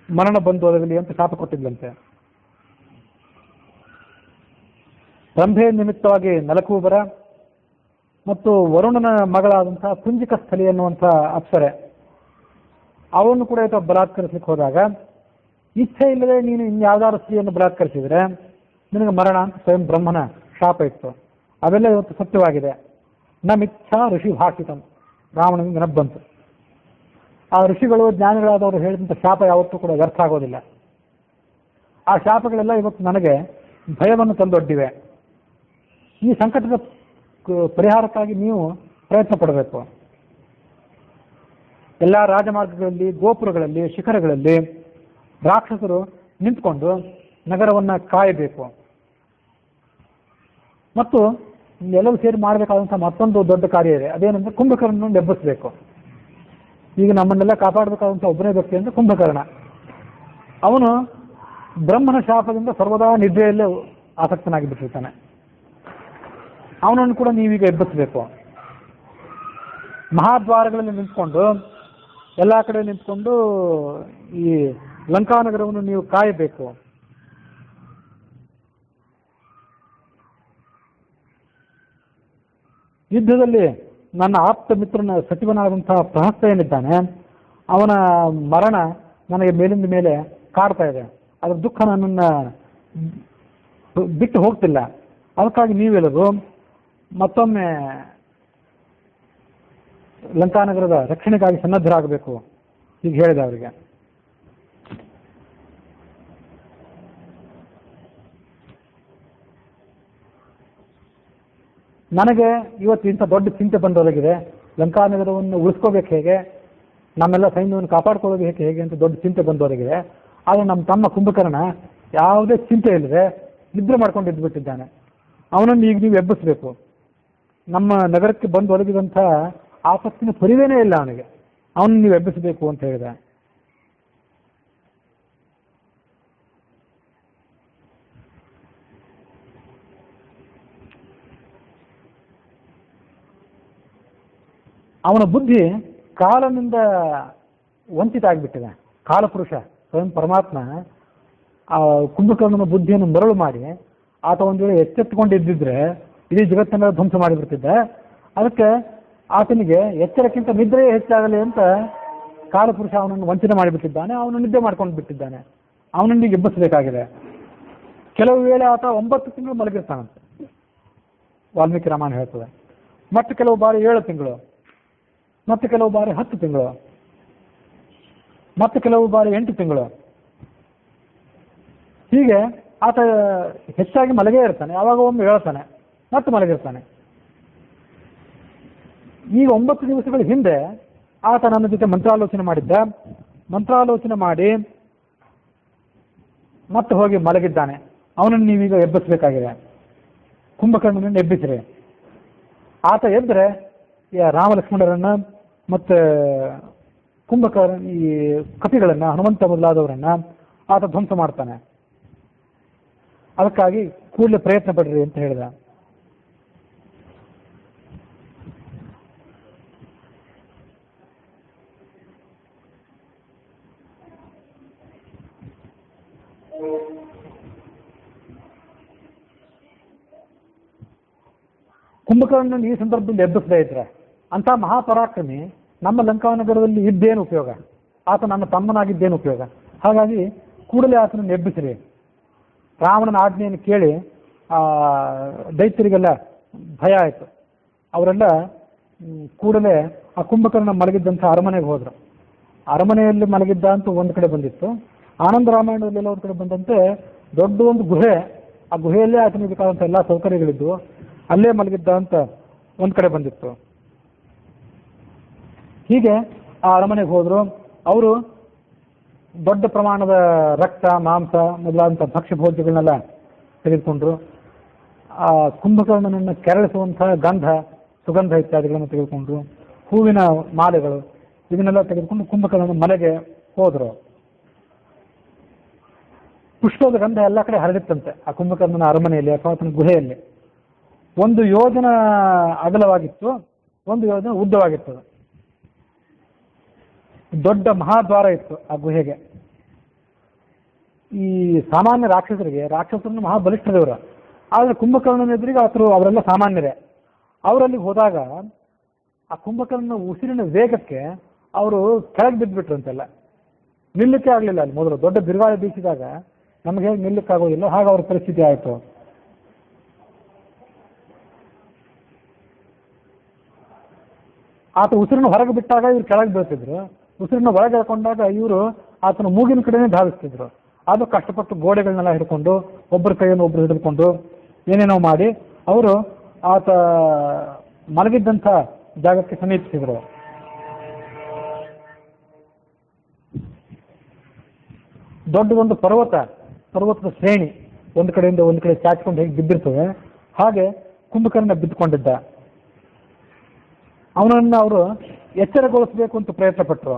S1: ಮರಣ ಬಂದು ಒದಗಲಿ ಅಂತ ಶಾಪ ಕೊಟ್ಟಿದ್ಲಂತೆ. ರಂಭೆ ನಿಮಿತ್ತವಾಗಿ ನಲಕೂಬರ ಮತ್ತು ವರುಣನ ಮಗಳಾದಂತಹ ಕುಂಜಿಕ ಸ್ಥಳಿ ಎನ್ನುವಂಥ ಅಪ್ಸರೆ, ಅವನು ಕೂಡ ಈತ ಬಲಾತ್ಕರಿಸಲಿಕ್ಕೆ ಹೋದಾಗ ಇಚ್ಛೆ ಇಲ್ಲದೆ ನೀನು ಇನ್ಯಾವುದಾದ್ರು ಸ್ತ್ರೀಯನ್ನು ಬಲಾತ್ಕರಿಸಿದ್ರೆ ನಿನಗೆ ಮರಣ ಅಂತ ಸ್ವಯಂ ಬ್ರಹ್ಮನ ಶಾಪ ಇತ್ತು. ಅವೆಲ್ಲ ಇವತ್ತು ಸತ್ಯವಾಗಿದೆ. ನಮಿಚ್ಛಾ ಋಷಿ ಭಾಷಿತಂ, ರಾವಣನಿಗೆ ನೆನಪು ಬಂತು. ಆ ಋಷಿಗಳು ಜ್ಞಾನಿಗಳಾದವರು ಹೇಳಿದಂಥ ಶಾಪ ಯಾವತ್ತೂ ಕೂಡ ವ್ಯರ್ಥ ಆಗೋದಿಲ್ಲ. ಆ ಶಾಪಗಳೆಲ್ಲ ಇವತ್ತು ನನಗೆ ಭಯವನ್ನು ತಂದೊಡ್ಡಿವೆ. ಈ ಸಂಕಟದ ಪರಿಹಾರಕ್ಕಾಗಿ ನೀವು ಪ್ರಯತ್ನ ಪಡಬೇಕು. ಎಲ್ಲ ರಾಜಮಾರ್ಗಗಳಲ್ಲಿ, ಗೋಪುರಗಳಲ್ಲಿ, ಶಿಖರಗಳಲ್ಲಿ ರಾಕ್ಷಸರು ನಿಂತ್ಕೊಂಡು ನಗರವನ್ನು ಕಾಯಬೇಕು. ಮತ್ತು ಎಲ್ಲರೂ ಸೇರಿ ಮಾಡಬೇಕಾದಂಥ ಮತ್ತೊಂದು ದೊಡ್ಡ ಕಾರ್ಯ ಇದೆ. ಅದೇನೆಂದರೆ ಕುಂಭಕರ್ಣನನ್ನು ಎಬ್ಬಿಸಬೇಕು. ಈಗ ನಮ್ಮನ್ನೆಲ್ಲ ಕಾಪಾಡಬೇಕಾದಂಥ ಒಬ್ಬನೇ ವ್ಯಕ್ತಿ ಅಂದರೆ ಕುಂಭಕರ್ಣ. ಅವನು ಬ್ರಹ್ಮನ ಶಾಪದಿಂದ ಸರ್ವದಾ ನಿದ್ರೆಯಲ್ಲೇ ಆಸಕ್ತನಾಗಿ ಬಿಟ್ಟಿರ್ತಾನೆ. ಅವನನ್ನು ಕೂಡ ನೀವೀಗ ಎಬ್ಬಿಸಬೇಕು. ಮಹಾದ್ವಾರಗಳಲ್ಲಿ ನಿಂತ್ಕೊಂಡು, ಎಲ್ಲ ಕಡೆ ನಿಂತ್ಕೊಂಡು ಈ ಲಂಕಾನಗರವನ್ನು ನೀವು ಕಾಯಬೇಕು. ಯುದ್ಧದಲ್ಲಿ ನನ್ನ ಆಪ್ತ ಮಿತ್ರನ ಸಚಿವನಾದಂತಹ ಪ್ರಹಸ್ತ ಏನಿದ್ದಾನೆ, ಅವನ ಮರಣ ನನಗೆ ಮೇಲಿಂದ ಮೇಲೆ ಕಾಡ್ತಾ ಇದೆ. ಅದರ ದುಃಖ ನನ್ನನ್ನು ಬಿಟ್ಟು ಹೋಗ್ತಿಲ್ಲ. ಅದಕ್ಕಾಗಿ ನೀವು ಹೇಳೋದು ಮತ್ತೊಮ್ಮೆ ಲಂಕಾನಗರದ ರಕ್ಷಣೆಗಾಗಿ ಸನ್ನದ್ಧರಾಗಬೇಕು ಈಗ ಹೇಳಿದೆ ಅವರಿಗೆ. ನನಗೆ ಇವತ್ತು ಇಂಥ ದೊಡ್ಡ ಚಿಂತೆ ಬಂದೊದಗಿದೆ. ಲಂಕಾನಗರವನ್ನು ಉಳಿಸ್ಕೋಬೇಕು ಹೇಗೆ, ನಮ್ಮೆಲ್ಲ ಸೈನ್ಯವನ್ನು ಕಾಪಾಡ್ಕೊಳ್ಳೋದು ಹೇಗೆ ಅಂತ ದೊಡ್ಡ ಚಿಂತೆ ಬಂದೊದಗಿದೆ. ಆದರೆ ನಮ್ಮ ತಮ್ಮ ಕುಂಭಕರ್ಣ ಯಾವುದೇ ಚಿಂತೆ ಇಲ್ಲದೆ ನಿದ್ರೆ ಮಾಡ್ಕೊಂಡು ಇದ್ದುಬಿಟ್ಟಿದ್ದಾನೆ. ಅವನನ್ನು ಈಗ ನೀವು ಎಬ್ಬಿಸಬೇಕು. ನಮ್ಮ ನಗರಕ್ಕೆ ಬಂದು ಒದಗಿದಂಥ ಆಪತ್ತಿನ ಪರಿವೇನೇ ಇಲ್ಲ ಅವನಿಗೆ. ಅವನು ನೀವು ಎಬ್ಬಿಸಬೇಕು ಅಂತ ಹೇಳಿದೆ. ಅವನ ಬುದ್ಧಿ ಕಾಲನಿಂದ ವಂಚಿತ ಆಗಿಬಿಟ್ಟಿದೆ. ಕಾಲಪುರುಷ ಸ್ವಯಂ ಪರಮಾತ್ಮ ಆ ಕುಂಭಕರ್ಣನ ಬುದ್ಧಿಯನ್ನು ಮರಳು ಮಾಡಿ ಆತ ಒಂದು ವೇಳೆ ಎಚ್ಚೆತ್ತುಕೊಂಡಿದ್ದಿದ್ರೆ ಇಡೀ ಜಗತ್ತನ್ನ ಧ್ವಂಸ ಮಾಡಿಬಿಡ್ತಿದ್ದ. ಅದಕ್ಕೆ ಆತನಿಗೆ ಎಚ್ಚರಕ್ಕಿಂತ ನಿದ್ರೆಯೇ ಹೆಚ್ಚಾಗಲಿ ಅಂತ ಕಾಲಪುರುಷ ಅವನನ್ನು ವಂಚನೆ ಮಾಡಿಬಿಟ್ಟಿದ್ದಾನೆ, ಅವನು ನಿದ್ದೆ ಮಾಡ್ಕೊಂಡು ಬಿಟ್ಟಿದ್ದಾನೆ, ಅವನನ್ನು ಎಬ್ಬಿಸಬೇಕಾಗಿದೆ. ಕೆಲವು ವೇಳೆ ಆತ 9 ತಿಂಗಳು ಮಲಗಿರ್ತಾನಂತೆ, ವಾಲ್ಮೀಕಿ ರಾಮಾಯಣ ಹೇಳ್ತದೆ. ಮತ್ತೆ ಕೆಲವು ಬಾರಿ 7 ತಿಂಗಳು, ಮತ್ತೆ ಕೆಲವು ಬಾರಿ 10 ತಿಂಗಳು, ಮತ್ತೆ ಕೆಲವು ಬಾರಿ 8 ತಿಂಗಳು. ಹೀಗೆ ಆತ ಹೆಚ್ಚಾಗಿ ಮಲಗೇ ಇರ್ತಾನೆ. ಯಾವಾಗ ಒಮ್ಮೆ ಹೇಳ್ತಾನೆ, ಮತ್ತೆ ಮಲಗಿರ್ತಾನೆ. ಈಗ 9 ದಿವಸಗಳ ಹಿಂದೆ ಆತ ನನ್ನ ಜೊತೆ ಮಂತ್ರಾಲೋಚನೆ ಮಾಡಿದ್ದ. ಮಂತ್ರಾಲೋಚನೆ ಮಾಡಿ ಮತ್ತೆ ಹೋಗಿ ಮಲಗಿದ್ದಾನೆ. ಅವನನ್ನು ನೀವೀಗ ಎಬ್ಬಿಸಬೇಕಾಗಿದೆ. ಕುಂಭಕರ್ಣನನ್ನು ಎಬ್ಬಿಸ್ರಿ. ಆತ ಎದ್ದರೆ ರಾಮ ಲಕ್ಷ್ಮಣರನ್ನ ಮತ್ತೆ ಕುಂಭಕರ್ಣ ಈ ಕಪಿಗಳನ್ನ, ಹನುಮಂತ ಮೊದಲಾದವರನ್ನ ಆತ ಧ್ವಂಸ ಮಾಡ್ತಾನೆ. ಅದಕ್ಕಾಗಿ ಕೂಡಲೇ ಪ್ರಯತ್ನ ಪಡ್ರಿ ಅಂತ ಹೇಳಿದ. ಕುಂಭಕರ್ಣನ ಈ ಸಂದರ್ಭದಲ್ಲಿ ಎಬ್ಬಿಸದೇ ಇದ್ರೆ ಅಂತ ಮಹಾಪರಾಕ್ರಮಿ ನಮ್ಮ ಲಂಕಾನಗರದಲ್ಲಿ ಇದ್ದೇನು ಉಪಯೋಗ? ಆತ ನನ್ನ ತಮ್ಮನಾಗಿದ್ದೇನು ಉಪಯೋಗ? ಹಾಗಾಗಿ ಕೂಡಲೇ ಆತನನ್ನು ಎಬ್ಬಿಸ್ರಿ. ರಾವಣನ ಆಜ್ಞೆಯನ್ನು ಕೇಳಿ ದೈತ್ಯರಿಗೆಲ್ಲ ಭಯ ಆಯಿತು. ಅವರೆಲ್ಲ ಕೂಡಲೇ ಆ ಕುಂಭಕರ್ಣ ಮಲಗಿದ್ದಂಥ ಅರಮನೆಗೆ ಹೋದ್ರು. ಅರಮನೆಯಲ್ಲಿ ಮಲಗಿದ್ದ ಅಂತ ಒಂದು ಕಡೆ ಬಂದಿತ್ತು. ಆನಂದ ರಾಮಾಯಣದಲ್ಲೆಲ್ಲ ಒಂದು ಕಡೆ ಬಂದಂತೆ ದೊಡ್ಡ ಒಂದು ಗುಹೆ, ಆ ಗುಹೆಯಲ್ಲೇ ಆತನಿಗೆ ಬೇಕಾದಂಥ ಎಲ್ಲ ಸೌಕರ್ಯಗಳಿದ್ದು ಅಲ್ಲೇ ಮಲಗಿದ್ದ ಅಂತ ಒಂದು ಕಡೆ ಬಂದಿತ್ತು. ಹೀಗೆ ಆ ಅರಮನೆಗೆ ಹೋದ್ರು. ಅವರು ದೊಡ್ಡ ಪ್ರಮಾಣದ ರಕ್ತ, ಮಾಂಸ ಮೊದಲಾದಂಥ ಭಕ್ಷ್ಯ ಭೋಜ್ಯಗಳನ್ನೆಲ್ಲ ತೆಗೆದುಕೊಂಡ್ರು. ಆ ಕುಂಭಕರ್ಣನನ್ನು ಕೆರಳಿಸುವಂತಹ ಗಂಧ, ಸುಗಂಧ ಇತ್ಯಾದಿಗಳನ್ನು ತೆಗೆದುಕೊಂಡ್ರು. ಹೂವಿನ ಮಾಲೆಗಳು ಇದನ್ನೆಲ್ಲ ತೆಗೆದುಕೊಂಡು ಕುಂಭಕರ್ಣನ ಮನೆಗೆ ಹೋದರು. ಪುಷ್ಪದ ಗಂಧ ಎಲ್ಲ ಕಡೆ ಹರಡಿತ್ತಂತೆ ಆ ಕುಂಭಕರ್ಣನ ಅರಮನೆಯಲ್ಲಿ ಅಥವಾ ಆತನ ಗುಹೆಯಲ್ಲಿ. 1 ಯೋಜನ ಅಗಲವಾಗಿತ್ತು, 1 ಯೋಜನ ಉದ್ದವಾಗಿತ್ತು. ದೊಡ್ಡ ಮಹಾದ್ವಾರ ಇತ್ತು ಆ ಗುಹೆಗೆ. ಈ ಸಾಮಾನ್ಯ ರಾಕ್ಷಸರನ್ನು ಮಹಾಬಲಿಷ್ಠರವರು. ಆದರೆ ಕುಂಭಕರ್ಣನ ಎದುರಿಗೆ ಅವರೆಲ್ಲ ಸಾಮಾನ್ಯರೇ. ಅವರಲ್ಲಿ ಹೋದಾಗ ಆ ಕುಂಭಕರ್ಣನ ಉಸಿರಿನ ವೇಗಕ್ಕೆ ಅವರು ಕೆಳಗೆ ಬಿದ್ದುಬಿಟ್ರಂತೆಲ್ಲ. ನಿಲ್ಲಕ್ಕೆ ಆಗಲಿಲ್ಲ. ಅಲ್ಲಿ ಮೊದಲು ದೊಡ್ಡ ಬಿರುಗಾಳಿ ಬೀಸಿದಾಗ ನಮಗೆ ಹೇಗೆ ನಿಲ್ಲಕ್ಕಾಗೋದಿಲ್ಲ, ಹಾಗೆ ಅವ್ರ ಪರಿಸ್ಥಿತಿ ಆಯಿತು. ಆತ ಉಸಿರನ್ನು ಹೊರಗೆ ಬಿಟ್ಟಾಗ ಇವ್ರು ಕೆಳಗೆ ಬೀಳ್ತಿದ್ರು, ಉಸಿರನ್ನು ಒಳಗೆ ಎಳ್ಕೊಂಡಾಗ ಇವರು ಆತನ ಮೂಗಿನ ಕಡೆನೇ ಧಾವಿಸ್ತಿದ್ರು. ಅದು ಕಷ್ಟಪಟ್ಟು ಗೋಡೆಗಳನ್ನೆಲ್ಲ ಹಿಡ್ಕೊಂಡು ಒಬ್ಬರ ಕೈಯನ್ನು ಒಬ್ಬರು ಹಿಡಿದುಕೊಂಡು ಏನೇನೋ ಮಾಡಿ ಅವರು ಆತ ಮಲಗಿದ್ದಂಥ ಜಾಗಕ್ಕೆ ಸಮೀಪಿಸಿದ್ರು. ದೊಡ್ಡದೊಂದು ಪರ್ವತದ ಶ್ರೇಣಿ ಒಂದು ಕಡೆಯಿಂದ ಒಂದು ಕಡೆ ಚಾಚಿಕೊಂಡು ಹೇಗೆ ಬಿದ್ದಿರ್ತವೆ ಹಾಗೆ ಕುಂಭಕರ್ಣ ಬಿದ್ದುಕೊಂಡಿದ್ದ. ಅವನನ್ನು ಅವರು ಎಚ್ಚರಗೊಳಿಸಬೇಕು ಅಂತ ಪ್ರಯತ್ನ ಪಟ್ಟರು.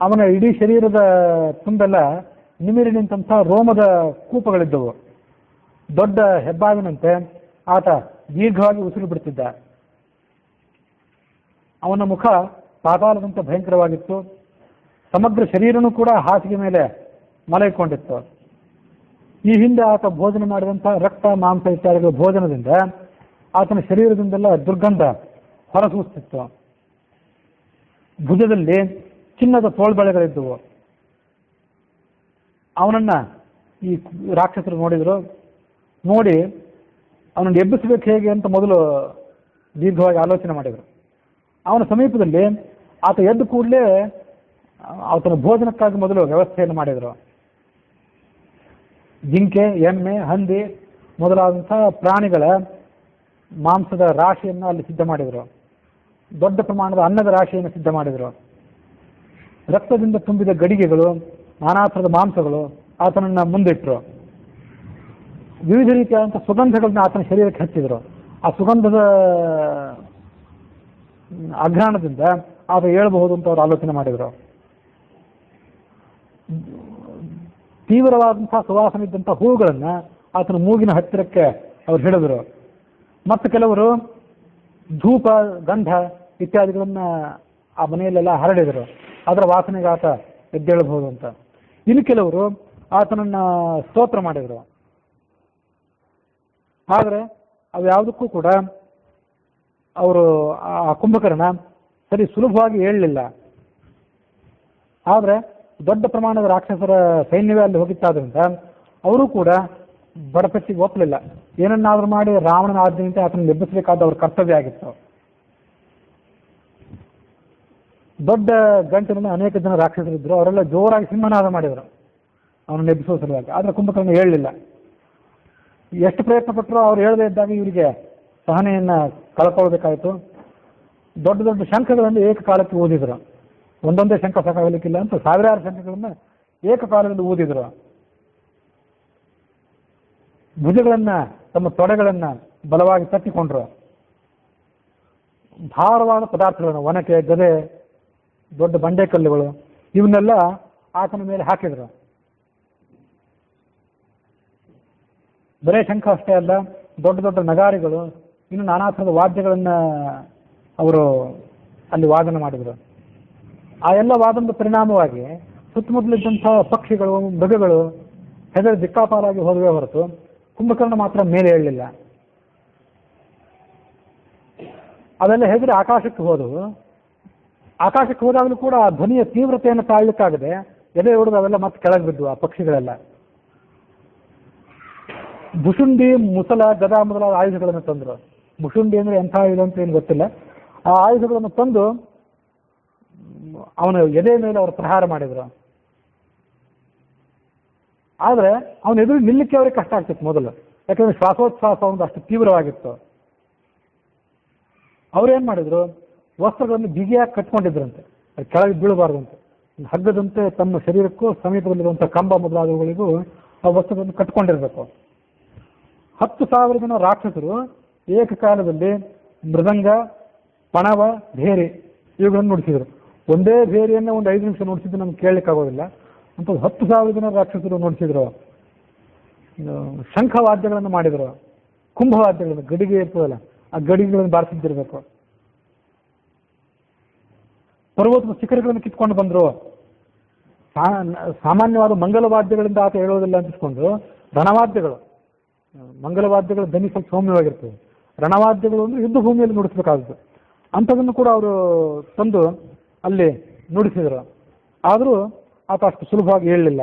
S1: ಅವನ ಇಡೀ ಶರೀರದ ತುಂಬೆಲ್ಲ ನಿಮಿರಿ ನಿಂತಹ ರೋಮದ ಕೂಪಗಳಿದ್ದವು. ದೊಡ್ಡ ಹೆಬ್ಬಾವಿನಂತೆ ಆತ ದೀರ್ಘವಾಗಿ ಉಸಿರು ಬಿಡ್ತಿದ್ದ. ಅವನ ಮುಖ ಪಾತಾಳದಂತೆ ಭಯಂಕರವಾಗಿತ್ತು. ಸಮಗ್ರ ಶರೀರನೂ ಕೂಡ ಹಾಸಿಗೆ ಮೇಲೆ ಮಲಗಿಕೊಂಡಿತ್ತು. ಈ ಹಿಂದೆ ಆತ ಭೋಜನ ಮಾಡಿದಂಥ ರಕ್ತ, ಮಾಂಸ ಇತ್ಯಾದಿಗಳ ಭೋಜನದಿಂದ ಆತನ ಶರೀರದಿಂದೆಲ್ಲ ದುರ್ಗಂಧ ಹೊರಸೂಸ್ತಿತ್ತು. ಭುಜದಲ್ಲಿ ಚಿನ್ನದ ತೋಳ್ಬಳೆಗಳಿದ್ದವು. ಅವನನ್ನ ಈ ರಾಕ್ಷಸರು ನೋಡಿದ್ರು. ನೋಡಿ ಅವನನ್ನು ಎಬ್ಬಿಸಬೇಕು ಹೇಗೆ ಅಂತ ಮೊದಲು ದೀರ್ಘವಾಗಿ ಆಲೋಚನೆ ಮಾಡಿದರು. ಅವನ ಸಮೀಪದಲ್ಲಿ ಆತ ಎದ್ದು ಕೂಡಲೇ ಆತನ ಭೋಜನಕ್ಕಾಗಿ ಮೊದಲು ವ್ಯವಸ್ಥೆಯನ್ನು ಮಾಡಿದರು. ಜಿಂಕೆ, ಎಮ್ಮೆ, ಹಂದಿ ಮೊದಲಾದಂಥ ಪ್ರಾಣಿಗಳ ಮಾಂಸದ ರಾಶಿಯನ್ನು ಅಲ್ಲಿ ಸಿದ್ಧ ಮಾಡಿದರು. ದೊಡ್ಡ ಪ್ರಮಾಣದ ಅನ್ನದ ರಾಶಿಯನ್ನು ಸಿದ್ಧ ಮಾಡಿದರು. ರಕ್ತದಿಂದ ತುಂಬಿದ ಗಡಿಗೆಗಳು, ನಾನಾ ಥರದ ಮಾಂಸಗಳು ಆತನನ್ನು ಮುಂದಿಟ್ಟರು. ವಿವಿಧ ರೀತಿಯಾದಂಥ ಸುಗಂಧಗಳನ್ನ ಆತನ ಶರೀರಕ್ಕೆ ಹಚ್ಚಿದರು. ಆ ಸುಗಂಧದ ಅಘ್ರಾಣದಿಂದ ಆತ ಹೇಳಬಹುದು ಅಂತ ಅವರು ಆಲೋಚನೆ ಮಾಡಿದರು. ತೀವ್ರವಾದಂತಹ ಸುವಾಸನೆ ಇದ್ದಂಥ ಹೂವುಗಳನ್ನು ಆತನ ಮೂಗಿನ ಹತ್ತಿರಕ್ಕೆ ಅವರು ಹಿಡಿದರು. ಮತ್ತು ಕೆಲವರು ಧೂಪ, ಗಂಧ ಇತ್ಯಾದಿಗಳನ್ನ ಆ ಮನೆಯಲ್ಲೆಲ್ಲ ಹರಡಿದರು. ಅದರ ವಾಸನೆಗೆ ಆತ ಎದ್ದೇಳಬಹುದು ಅಂತ. ಇನ್ನು ಕೆಲವರು ಆತನನ್ನ ಸ್ತೋತ್ರ ಮಾಡಿದರು. ಆದರೆ ಅವು ಯಾವುದಕ್ಕೂ ಕೂಡ ಅವರು ಆ ಕುಂಭಕರ್ಣ ಸರಿ ಸುಲಭವಾಗಿ ಹೇಳಲಿಲ್ಲ. ಆದರೆ ದೊಡ್ಡ ಪ್ರಮಾಣದ ರಾಕ್ಷಸರ ಸೈನ್ಯವೇ ಅಲ್ಲಿ ಹೋಗಿತ್ತಾದ್ರಿಂದ ಅವರು ಕೂಡ ಬಡಪಟ್ಟಿಗೆ ಒಪ್ಪಲಿಲ್ಲ. ಏನನ್ನಾದ್ರೂ ಮಾಡಿ ರಾವಣನ ಆಜ್ಞೆಯಂತೆ ಆತನ ಎಬ್ಬಿಸಬೇಕಾದ ಅವ್ರ ಕರ್ತವ್ಯ ಆಗಿತ್ತು. ದೊಡ್ಡ ಗಂಟಿನಲ್ಲಿ ಅನೇಕ ಜನ ರಾಕ್ಷಸರಿದ್ದರು. ಅವರೆಲ್ಲ ಜೋರಾಗಿ ಸಿಂಹನಾದ ಮಾಡಿದರು ಅವನನ್ನು ಎಬ್ಬಿಸುವ ಸಲುವಾಗಿ. ಆದರೆ ಕುಂಭಕರ್ಣ ಹೇಳಲಿಲ್ಲ. ಎಷ್ಟು ಪ್ರಯತ್ನ ಪಟ್ಟರು ಅವ್ರು ಹೇಳದೇ ಇದ್ದಾಗ ಇವರಿಗೆ ಸಹನೆಯನ್ನು ಕಳ್ಕೊಳ್ಬೇಕಾಯಿತು. ದೊಡ್ಡ ದೊಡ್ಡ ಶಂಖಗಳನ್ನು ಏಕಕಾಲಕ್ಕೆ ಊದಿದರು. ಒಂದೊಂದೇ ಶಂಖ ಸಾಕಾಗಲಿಕ್ಕಿಲ್ಲ ಅಂತ ಸಾವಿರಾರು ಶಂಖಗಳನ್ನು ಏಕಕಾಲದಲ್ಲಿ ಊದಿದರು. ಭುಜಗಳನ್ನು ತಮ್ಮ ತೊಡೆಗಳನ್ನು ಬಲವಾಗಿ ತಟ್ಟಿಕೊಂಡ್ರು. ಭಾರವಾದ ಪದಾರ್ಥಗಳನ್ನು, ಒನಕೆ, ಗದೆ, ದೊಡ್ಡ ಬಂಡೆಕಲ್ಲುಗಳು ಇವನ್ನೆಲ್ಲ ಆತನ ಮೇಲೆ ಹಾಕಿದರು. ಬರೇ ಶಂಖ ಅಷ್ಟೇ ಅಲ್ಲ, ದೊಡ್ಡ ದೊಡ್ಡ ನಗಾರಿಗಳು, ಇನ್ನು ನಾನಾ ಥರದ ವಾದ್ಯಗಳನ್ನು ಅವರು ಅಲ್ಲಿ ವಾದನ ಮಾಡಿದರು. ಆ ಎಲ್ಲ ವಾದನದ ಪರಿಣಾಮವಾಗಿ ಸುತ್ತಮುತ್ತಲಿದ್ದಂಥ ಪಕ್ಷಿಗಳು, ಮೃಗಗಳು ಹೆದರಿ ದಿಕ್ಕಾಪಾಲಾಗಿ ಹೋದವೇ ಹೊರತು ಕುಂಭಕರ್ಣ ಮಾತ್ರ ಮೇಲೆ ಏಳಲಿಲ್ಲ. ಅವೆಲ್ಲ ಹೆದರಿ ಆಕಾಶಕ್ಕೆ ಹೋದವು. ಆಕಾಶಕ್ಕೆ ಹೋದಾಗಲೂ ಕೂಡ ಆ ಧ್ವನಿಯ ತೀವ್ರತೆಯನ್ನು ತಾಳಲಿಕ್ಕಾಗದೆ ಎದೆ ಹೊಡೆದು ಅವೆಲ್ಲ ಮತ್ತೆ ಕೆಳಗೆ ಬಿದ್ದು ಆ ಪಕ್ಷಿಗಳೆಲ್ಲ. ಭುಷುಂಡಿ, ಮುಸಲ, ಗದಾ ಮೊದಲಾದ ಆಯುಧಗಳನ್ನು ತಂದರು. ಭುಷುಂಡಿ ಅಂದರೆ ಎಂಥ ಆಯುಧ ಅಂತ ಏನು ಗೊತ್ತಿಲ್ಲ. ಆ ಆಯುಧಗಳನ್ನು ತಂದು ಅವನ ಎದೆ ಮೇಲೆ ಅವರು ಪ್ರಹಾರ ಮಾಡಿದರು. ಆದರೆ ಅವನ ಎದುರು ನಿಲ್ಲಕ್ಕೆ ಅವ್ರಿಗೆ ಕಷ್ಟ ಆಗ್ತಿತ್ತು ಮೊದಲು, ಯಾಕಂದ್ರೆ ಶ್ವಾಸೋಚ್ಛ್ವಾಸ ಒಂದು ಅಷ್ಟು ತೀವ್ರವಾಗಿತ್ತು. ಅವ್ರೇನು ಮಾಡಿದ್ರು, ವಸ್ತ್ರಗಳನ್ನು ಬಿಗಿಯಾಗಿ ಕಟ್ಕೊಂಡಿದ್ರಂತೆ, ಅದು ಕೆಳಗೆ ಬೀಳಬಾರ್ದಂತೆ. ಹಗ್ಗದಂತೆ ತಮ್ಮ ಶರೀರಕ್ಕೂ ಸಮೀಪದಲ್ಲಿರುವಂಥ ಕಂಬ ಮೊದಲಾದವುಗಳಿಗೂ ಆ ವಸ್ತ್ರಗಳನ್ನು ಕಟ್ಕೊಂಡಿರಬೇಕು. 10,000 ಜನ ರಾಕ್ಷಸರು ಏಕಕಾಲದಲ್ಲಿ ಮೃದಂಗ, ಪಣವ, ಭೇರಿ ಇವುಗಳನ್ನು ನುಡಿಸಿದರು. ಒಂದೇ ಭೇರಿಯನ್ನೇ ಒಂದು 5 ನಿಮಿಷ ನುಡಿಸಿದ್ದು ನಮ್ಗೆ ಕೇಳಲಿಕ್ಕಾಗೋದಿಲ್ಲ. ಅಂಥದ್ದು 10,000 ಜನ ರಾಕ್ಷಸರು ನುಡಿಸಿದ್ರು. ಶಂಖವಾದ್ಯಗಳನ್ನು ಮಾಡಿದರು. ಕುಂಭವಾದ್ಯಗಳನ್ನು, ಗಡಿಗೆ ಇರ್ತದಲ್ಲ, ಆ ಗಡಿಗೆಗಳನ್ನು ಬಾರಿಸಿದ್ದಿರಬೇಕು. ಪರ್ವತದ ಶಿಖರಗಳನ್ನು ಕಿತ್ಕೊಂಡು ಬಂದರು. ಸಾಮಾನ್ಯವಾದ ಮಂಗಲವಾದ್ಯಗಳಿಂದ ಆತ ಹೇಳೋದಿಲ್ಲ ಅಂತಿಸ್ಕೊಂಡು ರಣವಾದ್ಯಗಳು, ಮಂಗಲವಾದ್ಯಗಳ ಧ್ವನಿ ಸ್ವಲ್ಪ ಸೌಮ್ಯವಾಗಿರ್ತದೆ. ರಣವಾದ್ಯಗಳು ಅಂದರೆ ಯುದ್ಧ ಭೂಮಿಯಲ್ಲಿ ನುಡಿಸಬೇಕಾಗುತ್ತೆ. ಅಂಥದನ್ನು ಕೂಡ ಅವರು ತಂದು ಅಲ್ಲಿ ನುಡಿಸಿದರು. ಆದರೂ ಆತ ಅಷ್ಟು ಸುಲಭವಾಗಿ ಹೇಳಲಿಲ್ಲ.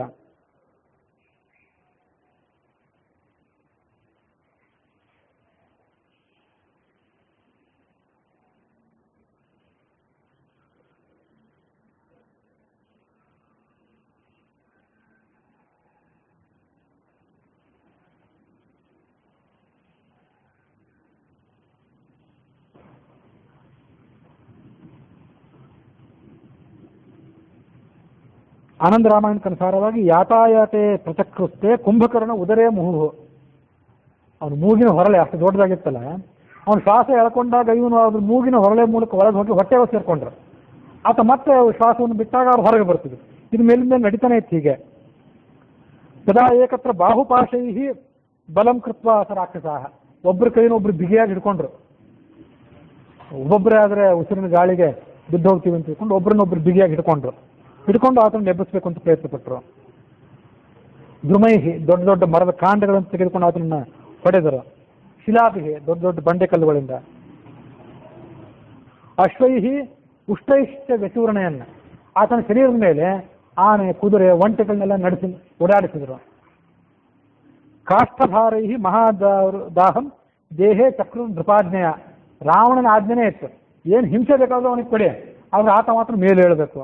S1: ಆನಂದ ರಾಮಾಯಣಕ್ಕನುಸಾರವಾಗಿ ಯಾತಾಯಾತೆ ಪ್ರಚಕ್ರಸ್ತೆ ಕುಂಭಕರ್ಣ ಉದರೇ ಮುಹುಹು. ಅವನು ಮೂಗಿನ ಹೊರಳೆ ಅಷ್ಟು ದೊಡ್ಡದಾಗಿತ್ತಲ್ಲ, ಅವನು ಶ್ವಾಸ ಎಳ್ಕೊಂಡಾಗ ಇವನು ಅದ್ರ ಮೂಗಿನ ಹೊರಳೆ ಮೂಲಕ ಒಳಗೆ ಹೋಗಿ ಹೊಟ್ಟೆಗೆ ಸೇರ್ಕೊಂಡ್ರು. ಆತ ಮತ್ತೆ ಶ್ವಾಸವನ್ನು ಬಿಟ್ಟಾಗ ಅವ್ರು ಹೊರಗೆ ಬರ್ತಿದ್ರು. ಇದು ಮೇಲಿಂದ ನಡೀತಾನೆ ಇತ್ತು ಹೀಗೆ. ಸದಾ ಏಕತ್ರ ಬಾಹುಪಾಶೈ ಬಲಂ ಕೃತ್ವ ಸ ರಾಕ್ಷಸಾಹ. ಒಬ್ಬರ ಕೈನ ಒಬ್ರು ಬಿಗಿಯಾಗಿ ಹಿಡ್ಕೊಂಡ್ರು. ಒಬ್ಬೊಬ್ಬರೇ ಆದರೆ ಉಸಿರಿನ ಗಾಳಿಗೆ ಬಿದ್ದು ಹೋಗ್ತೀವಿ ಅಂತ ತಿಳ್ಕೊಂಡು ಒಬ್ಬರನ್ನೊಬ್ರು ಬಿಗಿಯಾಗಿ ಹಿಡ್ಕೊಂಡು ಆತನ ಎಬ್ಬಿಸ್ಬೇಕು ಅಂತ ಪ್ರಯತ್ನ ಪಟ್ಟರು. ದ್ರುಮೈಹಿ, ದೊಡ್ಡ ದೊಡ್ಡ ಮರದ ಕಾಂಡಗಳನ್ನು ತೆಗೆದುಕೊಂಡು ಆತನನ್ನ ಹೊಡೆದರು. ಶಿಲಾಭಿಹಿ, ದೊಡ್ಡ ದೊಡ್ಡ ಬಂಡೆ ಕಲ್ಲುಗಳಿಂದ. ಅಶ್ವೈಹಿ ಉಷ್ಟೈಶ್ಚ ವ್ಯಚೂರಣೆಯನ್ನ, ಆತನ ಶರೀರದ ಮೇಲೆ ಆನೆ, ಕುದುರೆ, ಒಂಟೆಗಳನ್ನೆಲ್ಲ ನಡೆಸಿ ಓಡಾಡಿಸಿದರು. ಕಾಷ್ಠಭಾರೈಹಿ ಮಹಾದಾಹಂ ದೇಹೇ ಚಕ್ರ ನೃಪಾಜ್ಞೆಯ. ರಾವಣನ ಆಜ್ಞೆನೇ ಇತ್ತು, ಏನು ಹಿಂಸೆ ಬೇಕಾದ್ರೂ ಅವನಿಗೆ ಕೊಡಿ, ಆದ್ರೆ ಆತ ಮಾತ್ರ ಮೇಲೆ ಹೇಳಬೇಕು.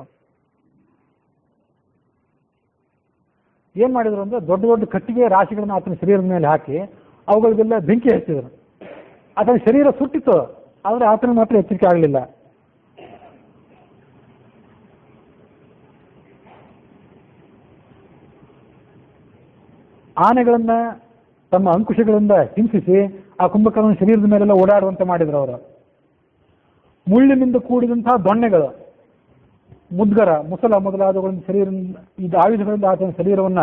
S1: ಏನ್ ಮಾಡಿದ್ರು ಅಂದ್ರೆ ದೊಡ್ಡ ದೊಡ್ಡ ಕಟ್ಟಿಗೆ ರಾಶಿಗಳನ್ನ ಆತನ ಶರೀರದ ಮೇಲೆ ಹಾಕಿ ಅವುಗಳಿಗೆಲ್ಲ ಬೆಂಕಿ ಹಚ್ಚಿದ್ರು. ಆತನ ಶರೀರ ಸುಟ್ಟಿತ್ತು, ಆದರೆ ಆತನ ಮಾತ್ರ ಎಚ್ಚರಿಕೆ ಆಗಲಿಲ್ಲ. ಆನೆಗಳನ್ನ ತಮ್ಮ ಅಂಕುಶಗಳಿಂದ ಹಿಂಸಿಸಿ ಆ ಕುಂಭಕರ್ಣನ ಶರೀರದ ಮೇಲೆಲ್ಲ ಓಡಾಡುವಂತೆ ಮಾಡಿದ್ರು ಅವರು. ಮುಳ್ಳಿನಿಂದ ಕೂಡಿದಂತಹ ದೊಣ್ಣೆಗಳು, ಮುದ್ಗರ, ಮುಸಲ ಮೊದಲಾದವುಗಳಿಂದ ಇದು ಆಯುಧಗಳಿಂದ ಆತನ ಶರೀರವನ್ನ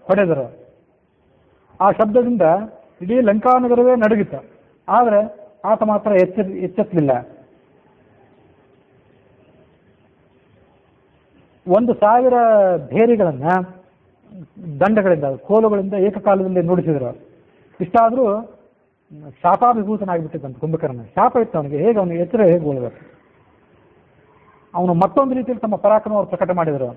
S1: ಹೊಡೆದರು. ಆ ಶಬ್ದದಿಂದ ಇಡೀ ಲಂಕಾನಗರವೇ ನಡುಗಿತ್ತು, ಆದರೆ ಆತ ಮಾತ್ರ ಎಚ್ಚೆತ್ತಲಿಲ್ಲ. 1,000 ಭೇರಿಗಳನ್ನ ದಂಡಗಳಿಂದ ಕೋಲುಗಳಿಂದ ಏಕಕಾಲದಲ್ಲಿ ನುಡಿಸಿದ್ರು. ಇಷ್ಟಾದರೂ ಶಾಪಾಭಿಭೂತನಾಗಿಬಿಟ್ಟಿದ್ದಂತೆ ಕುಂಭಕರ್ಣ. ಶಾಪ ಇತ್ತು ಅವನಿಗೆ, ಹೇಗೆ ಅವನಿಗೆ ಎಚ್ಚರ ಹೇಗೆ ಹೋಗಬೇಕು. ಅವನು ಮತ್ತೊಂದು ರೀತಿಯಲ್ಲಿ ತಮ್ಮ ಪರಾಕ್ರಮ ಅವರು ಪ್ರಕಟ ಮಾಡಿದರು.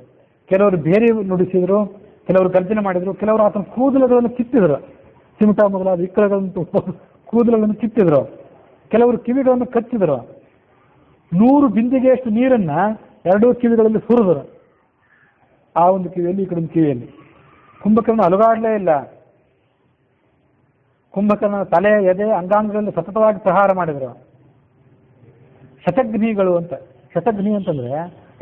S1: ಕೆಲವರು ಬೇರೆ ನುಡಿಸಿದ್ರು, ಕೆಲವರು ಗರ್ಜನೆ ಮಾಡಿದರು, ಕೆಲವರು ಆತನ ಕೂದಲುಗಳನ್ನು ಕಿತ್ತಿದ್ರು, ಚಿಮಟ ಮೊದಲಾದ ಇಕ್ಕಳಗಳನ್ನು ಕೂದಲುಗಳನ್ನು ಕಿತ್ತಿದ್ರು, ಕೆಲವರು ಕಿವಿಗಳನ್ನು ಕಚ್ಚಿದ್ರು, 100 ಬಿಂದಿಗೆಯಷ್ಟು ನೀರನ್ನ 2 ಕಿವಿಗಳಲ್ಲಿ ಸುರಿದರು. ಆ ಒಂದು ಕಿವಿಯಲ್ಲಿ, ಈ ಕಡೆ ಒಂದು ಕಿವಿಯಲ್ಲಿ. ಕುಂಭಕರ್ಣ ಅಲುಗಾಡಲೇ ಇಲ್ಲ. ಕುಂಭಕರ್ಣನ ತಲೆ, ಎದೆ, ಅಂಗಾಂಗಗಳಲ್ಲಿ ಸತತವಾಗಿ ಪ್ರಹಾರ ಮಾಡಿದರು. ಶತಘ್ನಿಗಳು ಅಂತ. ಶತಘ್ನಿ ಅಂತಂದ್ರೆ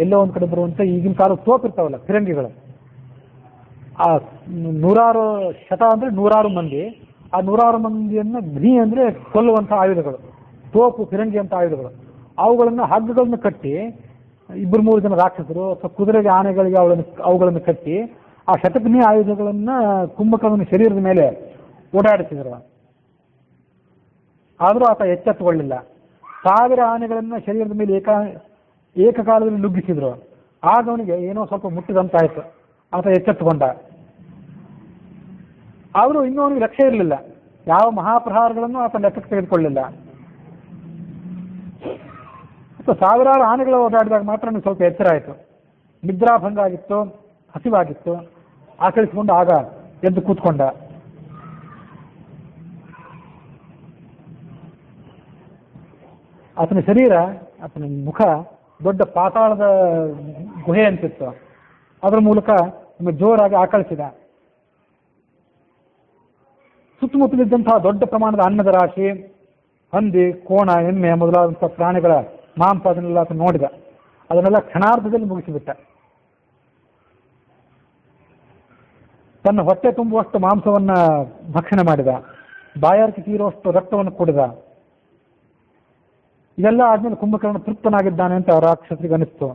S1: ಎಲ್ಲೋ ಒಂದ್ ಕಡೆ ಬರುವಂತ ಈಗಿನ ಕಾಲ ತೋಪ್ ಇರ್ತಾವಲ್ಲ, ಫಿರಂಗಿಗಳು. ಆ 100 ಶತ ಅಂದ್ರೆ 100 ಮಂದಿ. ಆ 100 ಮಂದಿಯನ್ನ ಘ್ನಿ ಅಂದ್ರೆ ಕೊಲ್ಲುವಂತ ಆಯುಧಗಳು, ತೋಪು, ಫಿರಂಗಿ ಅಂತ ಆಯುಧಗಳು. ಅವುಗಳನ್ನ ಹಗ್ಗಗಳನ್ನು ಕಟ್ಟಿ 2-3 ಜನ ರಾಕ್ಷಸರು ಅಥವಾ ಕುದುರೆಗೆ, ಆನೆಗಳಿಗೆ ಅವುಗಳನ್ನು ಕಟ್ಟಿ ಆ ಶತಘ್ನಿ ಆಯುಧಗಳನ್ನ ಕುಂಭಕರ್ಣನ ಶರೀರದ ಮೇಲೆ ಓಡಾಡಿಸಿದರು. ಆದರೂ ಆತ ಎಚ್ಚೆತ್ತುಕೊಳ್ಳಿಲ್ಲ. 1000 ಆನೆಗಳನ್ನ ಶರೀರದ ಮೇಲೆ ಏಕಕಾಲದಲ್ಲಿ ನುಗ್ಗಿಸಿದ್ರು. ಆಗ ಅವನಿಗೆ ಏನೋ ಸ್ವಲ್ಪ ಮುಟ್ಟಿದಂತಾಯ್ತು. ಆತ ಎಚ್ಚೆತ್ತುಕೊಂಡ. ಆದರೂ ಇನ್ನೂ ಅವನಿಗೆ ಲಕ್ಷ್ಯ ಇರಲಿಲ್ಲ. ಯಾವ ಮಹಾಪ್ರಹಾರಗಳನ್ನು ಆತ ಲೆಕ್ಕಕ್ಕೆ ತೆಗೆದುಕೊಳ್ಳಲಿಲ್ಲ. ಮತ್ತು 1000 ಆನೆಗಳು ಓಡಾಡಿದಾಗ ಮಾತ್ರ ಅವನಿಗೆ ಸ್ವಲ್ಪ ಎಚ್ಚರ ಆಯಿತು. ನಿದ್ರಾಭಂಗ ಆಗಿತ್ತು, ಹಸಿವಾಗಿತ್ತು. ಆಕಳಿಸಿಕೊಂಡು ಆಗ ಎದ್ದು ಕೂತ್ಕೊಂಡ. ಆತನ ಶರೀರ, ಆತನ ಮುಖ ದೊಡ್ಡ ಪಾತಾಳದ ಗುಹೆ ಅಂತಿತ್ತು. ಅದರ ಮೂಲಕ ಜೋರಾಗಿ ಆಕಳಿಸಿದ. ಸುತ್ತಮುತ್ತಲಿದ್ದಂತಹ ದೊಡ್ಡ ಪ್ರಮಾಣದ ಅನ್ನದ ರಾಶಿ, ಹಂದಿ, ಕೋಣ, ಎಮ್ಮೆ ಮೊದಲಾದಂತಹ ಪ್ರಾಣಿಗಳ ಮಾಂಸ, ಅದನ್ನೆಲ್ಲ ಆತ ನೋಡಿದ. ಅದನ್ನೆಲ್ಲ ಕ್ಷಣಾರ್ಧದಲ್ಲಿ ಮುಗಿಸಿಬಿಟ್ಟ. ತನ್ನ ಹೊಟ್ಟೆ ತುಂಬುವಷ್ಟು ಮಾಂಸವನ್ನ ಭಕ್ಷಣೆ ಮಾಡಿದ. ಬಾಯಾರಿಕೆ ತೀರುವಷ್ಟು ರಕ್ತವನ್ನು ಕುಡಿದ. ಇದೆಲ್ಲ ಆದ್ಮೇಲೆ ಕುಂಭಕರ್ಣ ತೃಪ್ತನಾಗಿದ್ದಾನೆ ಅಂತ ರಾಕ್ಷಸರಿಗೆ ಅನಿಸ್ತು.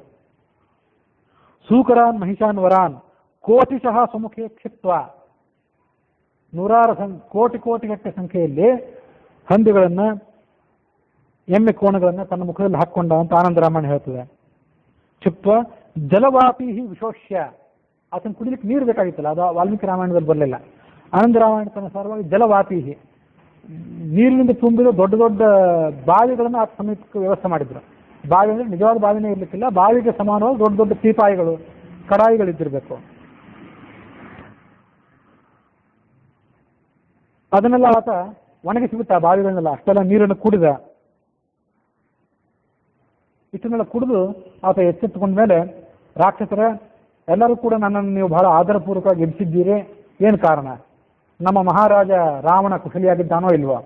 S1: ಸೂಕರಾನ್ ಮಹಿಷಾನ್ ವರಾನ್ ಕೋಟಿಶಃ ಸುಮುಖೇ ಕ್ಷಿಪ್ವ. 100 ಕೋಟಿಗಟ್ಟೆ ಸಂಖ್ಯೆಯಲ್ಲಿ ಹಂದಿಗಳನ್ನ, ಎಮ್ಮೆ, ಕೋಣಗಳನ್ನ ತನ್ನ ಮುಖದಲ್ಲಿ ಹಾಕೊಂಡ ಅಂತ ಆನಂದ ರಾಮಾಯಣ ಹೇಳ್ತದೆ. ಕ್ಷಿಪ್ವ ಜಲವಾಪಿ ವಿಶೋಷ್ಯ. ಆತನ ಕುಡಿಲಿಕ್ಕೆ ನೀರು ಬೇಕಾಗಿತ್ತಲ್ಲ, ಅದು ವಾಲ್ಮೀಕಿ ರಾಮಾಯಣದಲ್ಲಿ ಬರಲಿಲ್ಲ. ಆನಂದ ರಾಮಾಯಣಕ್ಕನುಸಾರವಾಗಿ ಜಲವಾಪಿ, ನೀರಿನಿಂದ ತುಂಬಿದ ದೊಡ್ಡ ದೊಡ್ಡ ಬಾವಿಗಳನ್ನು ಆ ಸಮೀಪಕ್ಕೆ ವ್ಯವಸ್ಥೆ ಮಾಡಿದ್ರು. ಬಾವಿ ಅಂದ್ರೆ ನಿಜವಾದ ಬಾವಿನೇ ಇರ್ಲಿಕ್ಕಿಲ್ಲ, ಬಾವಿಗೆ ಸಮಾನವಾಗಿ ದೊಡ್ಡ ದೊಡ್ಡ ತೀಪಾಯಿಗಳು, ಕಡಾಯಿಗಳಿದ್ದಿರಬೇಕು. ಅದನ್ನೆಲ್ಲ ಆತ ಒಣಗಿಸಿಬಿಟ್ಟ, ಬಾವಿಗಳನ್ನೆಲ್ಲ. ಅಷ್ಟೆಲ್ಲ ನೀರನ್ನು ಕುಡಿದ. ಇಷ್ಟನ್ನೆಲ್ಲ ಕುಡಿದು ಆತ ಎಚ್ಚೆತ್ತುಕೊಂಡ ಮೇಲೆ, ರಾಕ್ಷಸರ ಎಲ್ಲರೂ ಕೂಡ ನನ್ನನ್ನು ನೀವು ಬಹಳ ಆದರಪೂರ್ವಕವಾಗಿ ಎಬ್ಬಿಸಿದ್ದೀರಿ, ಏನು ಕಾರಣ? ನಮ್ಮ ಮಹಾರಾಜ ರಾವಣ ಕುಶಲಿಯಾಗಿದ್ದಾನೋ ಇಲ್ವೋ?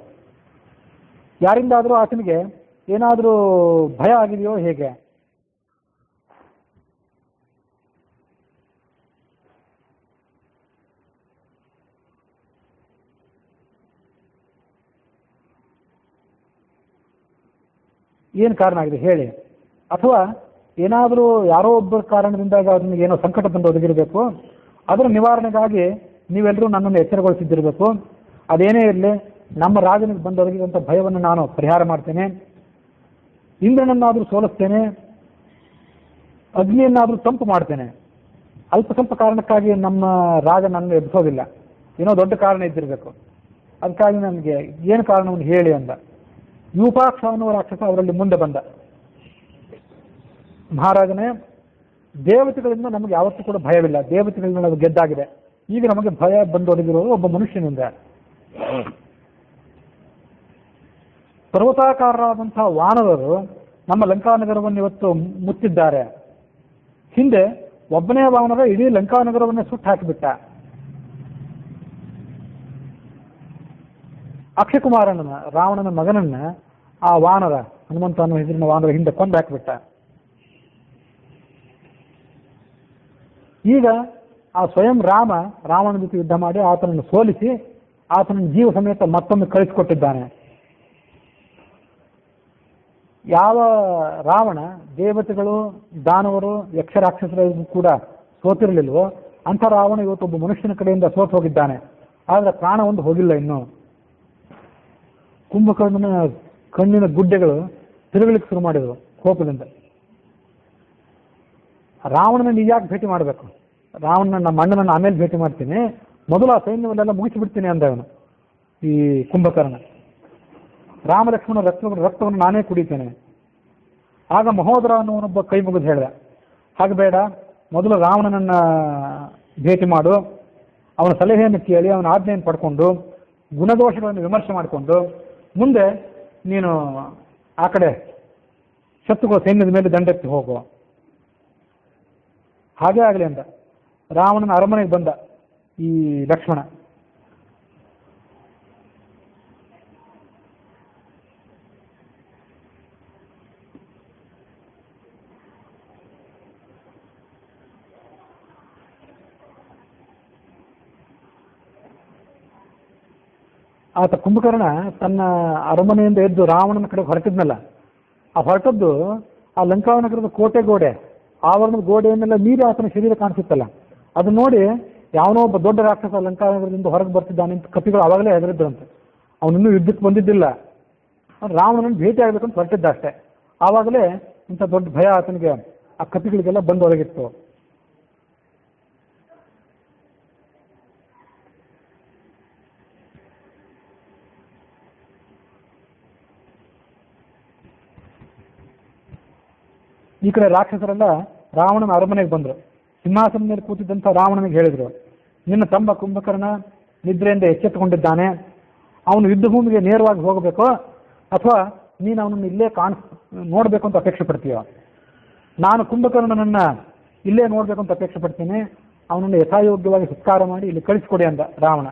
S1: ಯಾರಿಂದಾದರೂ ಆತನಿಗೆ ಏನಾದರೂ ಭಯ ಆಗಿದೆಯೋ ಹೇಗೆ? ಏನು ಕಾರಣ ಆಗಿದೆ ಹೇಳಿ. ಅಥವಾ ಏನಾದರೂ ಯಾರೋ ಒಬ್ಬರ ಕಾರಣದಿಂದಾಗ ಅವನಿಗೆ ಏನೋ ಸಂಕಟ ಬಂದು ಒದಗಿರಬೇಕು. ಅದರ ನಿವಾರಣೆಗಾಗಿ ನೀವೆಲ್ಲರೂ ನನ್ನನ್ನು ಎಚ್ಚರಗೊಳಿಸಿದ್ದಿರಬೇಕು. ಅದೇನೇ ಇರಲಿ, ನಮ್ಮ ರಾಜನಿಗೆ ಬಂದೊದಗಿದಂಥ ಭಯವನ್ನು ನಾನು ಪರಿಹಾರ ಮಾಡ್ತೇನೆ. ಇಂದ್ರನನ್ನಾದರೂ ಸೋಲಿಸ್ತೇನೆ, ಅಗ್ನಿಯನ್ನಾದರೂ ತಂಪು ಮಾಡ್ತೇನೆ. ಅಲ್ಪ ಸ್ವಲ್ಪ ಕಾರಣಕ್ಕಾಗಿ ನಮ್ಮ ರಾಜ ನನ್ನ ಎಬ್ಬಿಸೋದಿಲ್ಲ, ಏನೋ ದೊಡ್ಡ ಕಾರಣ ಇದ್ದಿರಬೇಕು. ಅದಕ್ಕಾಗಿ ನನಗೆ ಏನು ಕಾರಣವನ್ನು ಹೇಳಿ ಅಂದ. ಯೂಪಾಕ್ಷ ಅನ್ನುವ ರಾಕ್ಷಸ ಅವರಲ್ಲಿ ಮುಂದೆ ಬಂದ. ಮಹಾರಾಜನೇ, ದೇವತೆಗಳಿಂದ ನಮಗೆ ಯಾವತ್ತೂ ಕೂಡ ಭಯವಿಲ್ಲ. ದೇವತೆಗಳಿಂದ ನಾವು ಗೆದ್ದಾಗಿದೆ. ಈಗ ನಮಗೆ ಭಯ ಬಂದೊದಗಿರೋದು ಒಬ್ಬ ಮನುಷ್ಯನಿಂದ. ಪರ್ವತಾಕಾರರಾದಂತಹ ವಾನರರು ನಮ್ಮ ಲಂಕಾನಗರವನ್ನು ಇವತ್ತು ಮುತ್ತಿದ್ದಾರೆ. ಹಿಂದೆ ಒಬ್ಬನೇ ವಾನರ ಇಡೀ ಲಂಕಾನಗರವನ್ನೇ ಸುಟ್ಟು ಹಾಕಿಬಿಟ್ಟ. ಅಕ್ಷಯಕುಮಾರನ, ರಾವಣನ ಮಗನನ್ನ ಆ ವಾನರ, ಹನುಮಂತ ಅನ್ನೋ ಹೆಸರಿನ ವಾನರ ಹಿಂದೆ ಕೊಂದು ಹಾಕಿಬಿಟ್ಟ. ಈಗ ಆ ಸ್ವಯಂ ರಾವಣನ ಜೊತೆ ಯುದ್ಧ ಮಾಡಿ ಆತನನ್ನು ಸೋಲಿಸಿ ಆತನ ಜೀವ ಸಮೇತ ಮತ್ತೊಮ್ಮೆ ಕಳಿಸಿಕೊಟ್ಟಿದ್ದಾನೆ. ಯಾವ ರಾವಣ ದೇವತೆಗಳು, ದಾನವರು, ಯಕ್ಷ ರಾಕ್ಷಸರಿಗೂ ಕೂಡ ಸೋತಿರಲಿಲ್ವೋ ಅಂಥ ರಾವಣ ಇವತ್ತೊಬ್ಬ ಮನುಷ್ಯನ ಕಡೆಯಿಂದ ಸೋತು ಹೋಗಿದ್ದಾನೆ. ಆದರೆ ಪ್ರಾಣ ಒಂದು ಹೋಗಿಲ್ಲ ಇನ್ನೂ. ಕುಂಭಕರ್ಣನ ಕಣ್ಣಿನ ಗುಡ್ಡೆಗಳು ತಿರುಗಲಿಕ್ಕೆ ಶುರು ಮಾಡಿದರು ಕೋಪದಿಂದ. ರಾವಣನ ಯಾಕೆ ಭೇಟಿ ಮಾಡಬೇಕು? ರಾವಣನ ನಮ್ಮ ಅಣ್ಣನನ್ನು ಆಮೇಲೆ ಭೇಟಿ ಮಾಡ್ತೀನಿ, ಮೊದಲು ಆ ಸೈನ್ಯವನ್ನೆಲ್ಲ ಮುಗಿಸಿಬಿಡ್ತೀನಿ ಅಂದ ಅವನು ಈ ಕುಂಭಕರ್ಣ. ರಾಮ ಲಕ್ಷ್ಮಣ ರಕ್ತವನ್ನು ನಾನೇ ಕುಡಿತೇನೆ. ಆಗ ಮಹೋದರ ಅನ್ನುವನೊಬ್ಬ ಕೈ ಮುಗಿದು ಹೇಳಿದ, ಹಾಗೆ ಬೇಡ, ಮೊದಲು ರಾವಣನನ್ನ ಭೇಟಿ ಮಾಡು, ಅವನ ಸಲಹೆಯನ್ನು ಕೇಳಿ ಅವನ ಆಜ್ಞೆಯನ್ನು ಪಡ್ಕೊಂಡು ಗುಣದೋಷಗಳನ್ನು ವಿಮರ್ಶೆ ಮಾಡಿಕೊಂಡು ಮುಂದೆ ನೀನು ಆ ಕಡೆ ಶತ್ರುಗಳ ಸೈನ್ಯದ ಮೇಲೆ ದಂಡೆತ್ತಿ ಹೋಗು. ಹಾಗೇ ಆಗಲಿ ಅಂದ. ರಾವಣನ ಅರಮನೆಗೆ ಬಂದ ಈ ಲಕ್ಷ್ಮಣ. ಆತ ಕುಂಭಕರ್ಣ ತನ್ನ ಅರಮನೆಯಿಂದ ಎದ್ದು ರಾವಣನ ಕಡೆ ಹೊರಟಿದ್ನಲ್ಲ, ಆ ಹೊರಟದ್ದು ಆ ಲಂಕಾನಗರದ ಕೋಟೆ ಗೋಡೆ, ಆವರಣದ ಗೋಡೆಯನ್ನೆಲ್ಲ ಮೀರಿ ಆತನ ಶರೀರ ಕಾಣಿಸುತ್ತಲ್ಲ, ಅದನ್ನ ನೋಡಿ ಯಾವನೋ ಒಬ್ಬ ದೊಡ್ಡ ರಾಕ್ಷಸ ಲಂಕಾನಗರದಿಂದ ಹೊರಗೆ ಬರ್ತಿದ್ದಾನೆ ಅಂತ ಕಪಿಗಳು ಆವಾಗಲೇ ಹೆದರಿದ್ರಂತೆ. ಅವನಿನ್ನೂ ಯುದ್ಧಕ್ಕೆ ಬಂದಿದ್ದಿಲ್ಲ, ರಾವಣನನ್ನು ಭೇಟಿ ಆಗ್ಬೇಕಂತ ಹೊರಟಿದ್ದ ಅಷ್ಟೇ. ಆವಾಗಲೇ ಇಂಥ ದೊಡ್ಡ ಭಯ ಆತನಿಗೆ ಆ ಕಪಿಗಳಿಗೆಲ್ಲ ಬಂದು ಒಳಗಿತ್ತು. ಈ ಕಡೆ ರಾಕ್ಷಸರೆಲ್ಲ ರಾವಣನ ಅರಮನೆಗೆ ಬಂದರು. ಸಿಂಹಾಸನ ಮೇಲೆ ಕೂತಿದ್ದಂಥ ರಾವಣನಿಗೆ ಹೇಳಿದರು, ನಿನ್ನ ತಮ್ಮ ಕುಂಭಕರ್ಣ ನಿದ್ರೆಯಿಂದ ಎಚ್ಚೆತ್ತುಕೊಂಡಿದ್ದಾನೆ, ಅವನು ಯುದ್ಧ ಭೂಮಿಗೆ ನೇರವಾಗಿ ಹೋಗಬೇಕು ಅಥವಾ ನೀನು ಅವನನ್ನು ಇಲ್ಲೇ ನೋಡಬೇಕು ಅಂತ ಅಪೇಕ್ಷೆ ಪಡ್ತೀಯ? ನಾನು ಕುಂಭಕರ್ಣನನ್ನ ಇಲ್ಲೇ ನೋಡಬೇಕು ಅಂತ ಅಪೇಕ್ಷೆ ಪಡ್ತೀನಿ, ಅವನನ್ನು ಯಥಾಯೋಗ್ಯವಾಗಿ ಸತ್ಕಾರ ಮಾಡಿ ಇಲ್ಲಿ ಕಳಿಸ್ಕೊಡಿ ಅಂದ ರಾವಣ.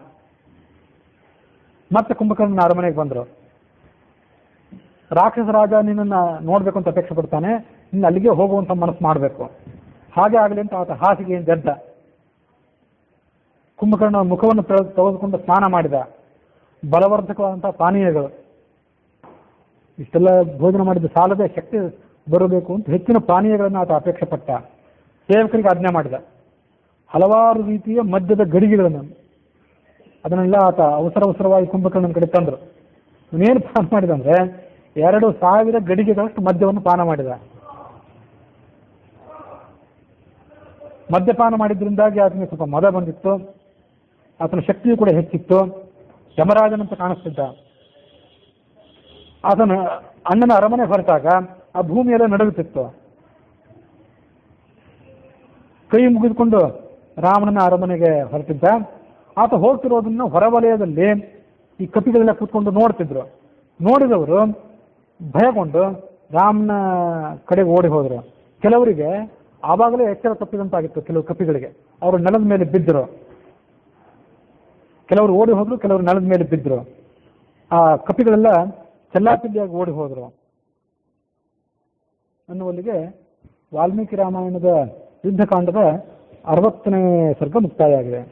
S1: ಮತ್ತೆ ಕುಂಭಕರ್ಣನ ಅರಮನೆಗೆ ಬಂದರು. ರಾಕ್ಷಸ ರಾಜ ನಿನ್ನನ್ನು ನೋಡಬೇಕು ಅಂತ ಅಪೇಕ್ಷೆ ಪಡ್ತಾನೆ, ನಿನ್ನ ಅಲ್ಲಿಗೆ ಹೋಗುವಂಥ ಮನಸ್ಸು ಮಾಡಬೇಕು. ಹಾಗೆ ಆಗಲಿ ಅಂತ ಆತ ಹಾಸಿಗೆ ಜಡ್ಡ. ಕುಂಭಕರ್ಣ ಮುಖವನ್ನು ತೆಗೆದುಕೊಂಡು ಸ್ನಾನ ಮಾಡಿದ. ಬಲವರ್ಧಕವಾದಂತಹ ಪಾನೀಯಗಳು, ಇಷ್ಟೆಲ್ಲ ಭೋಜನ ಮಾಡಿದ ಸಾಲದೆ ಶಕ್ತಿ ಬರಬೇಕು ಅಂತ ಹೆಚ್ಚಿನ ಪಾನೀಯಗಳನ್ನು ಆತ ಅಪೇಕ್ಷೆ ಪಟ್ಟ. ಸೇವಕರಿಗೆ ಆಜ್ಞೆ ಮಾಡಿದ. ಹಲವಾರು ರೀತಿಯ ಮದ್ಯದ ಗಡಿಗೆಗಳನ್ನು ಅದನ್ನೆಲ್ಲ ಆತ ಅವಸರವಾಗಿ ಕುಂಭಕರ್ಣನ ಕಡೆ ತಂದರು. ಇವನೇನು ಪಾನ ಮಾಡಿದ ಅಂದ್ರೆ 2000 ಗಡಿಗೆಗಳಷ್ಟು ಮದ್ಯವನ್ನು ಪಾನ ಮಾಡಿದ. ಮದ್ಯಪಾನ ಮಾಡಿದ್ರಿಂದಾಗಿ ಆತನಿಗೆ ಸ್ವಲ್ಪ ಮದ ಬಂದಿತ್ತು, ಆತನ ಶಕ್ತಿಯು ಕೂಡ ಹೆಚ್ಚಿತ್ತು, ಯಮರಾಜನಂತ ಕಾಣಿಸ್ತಿದ್ದ. ಆತನ ಅಣ್ಣನ ಅರಮನೆ ಹೊರಟಾಗ ಆ ಭೂಮಿಯೆಲ್ಲ ನಡುಗುತ್ತಿತ್ತು. ಕೈ ಮುಗಿದುಕೊಂಡು ರಾವಣನ ಅರಮನೆಗೆ ಹೊರಟಿದ್ದ. ಆತ ಹೋಗ್ತಿರೋದನ್ನು ಹೊರವಲಯದಲ್ಲಿ ಈ ಕಪಿಗಳೆಲ್ಲ ಕೂತ್ಕೊಂಡು ನೋಡ್ತಿದ್ರು. ನೋಡಿದವರು ಭಯಗೊಂಡು ರಾಮನ ಕಡೆಗೆ ಓಡಿ ಹೋದರು. ಕೆಲವರಿಗೆ ಆವಾಗಲೇ ಎಚ್ಚರ ತಪ್ಪಿದಂತಾಗಿತ್ತು. ಕೆಲವು ಕಪಿಗಳಿಗೆ ಅವರು ನೆಲದ ಮೇಲೆ ಬಿದ್ದರು. ಕೆಲವರು ಓಡಿ ಹೋದ್ರು, ಕೆಲವರು ನೆಲದ ಮೇಲೆ ಬಿದ್ದರು. ಆ ಕಪಿಗಳೆಲ್ಲ ಚೆಲ್ಲಾಪಿಲ್ಲಿಯಾಗಿ ಓಡಿ ಹೋದರು ಅನ್ನುವಲ್ಲಿಗೆ ವಾಲ್ಮೀಕಿ ರಾಮಾಯಣದ ಯುದ್ಧಕಾಂಡದ 60ನೇ ಸರ್ಗ ಮುಕ್ತಾಯ ಆಗಿದೆ.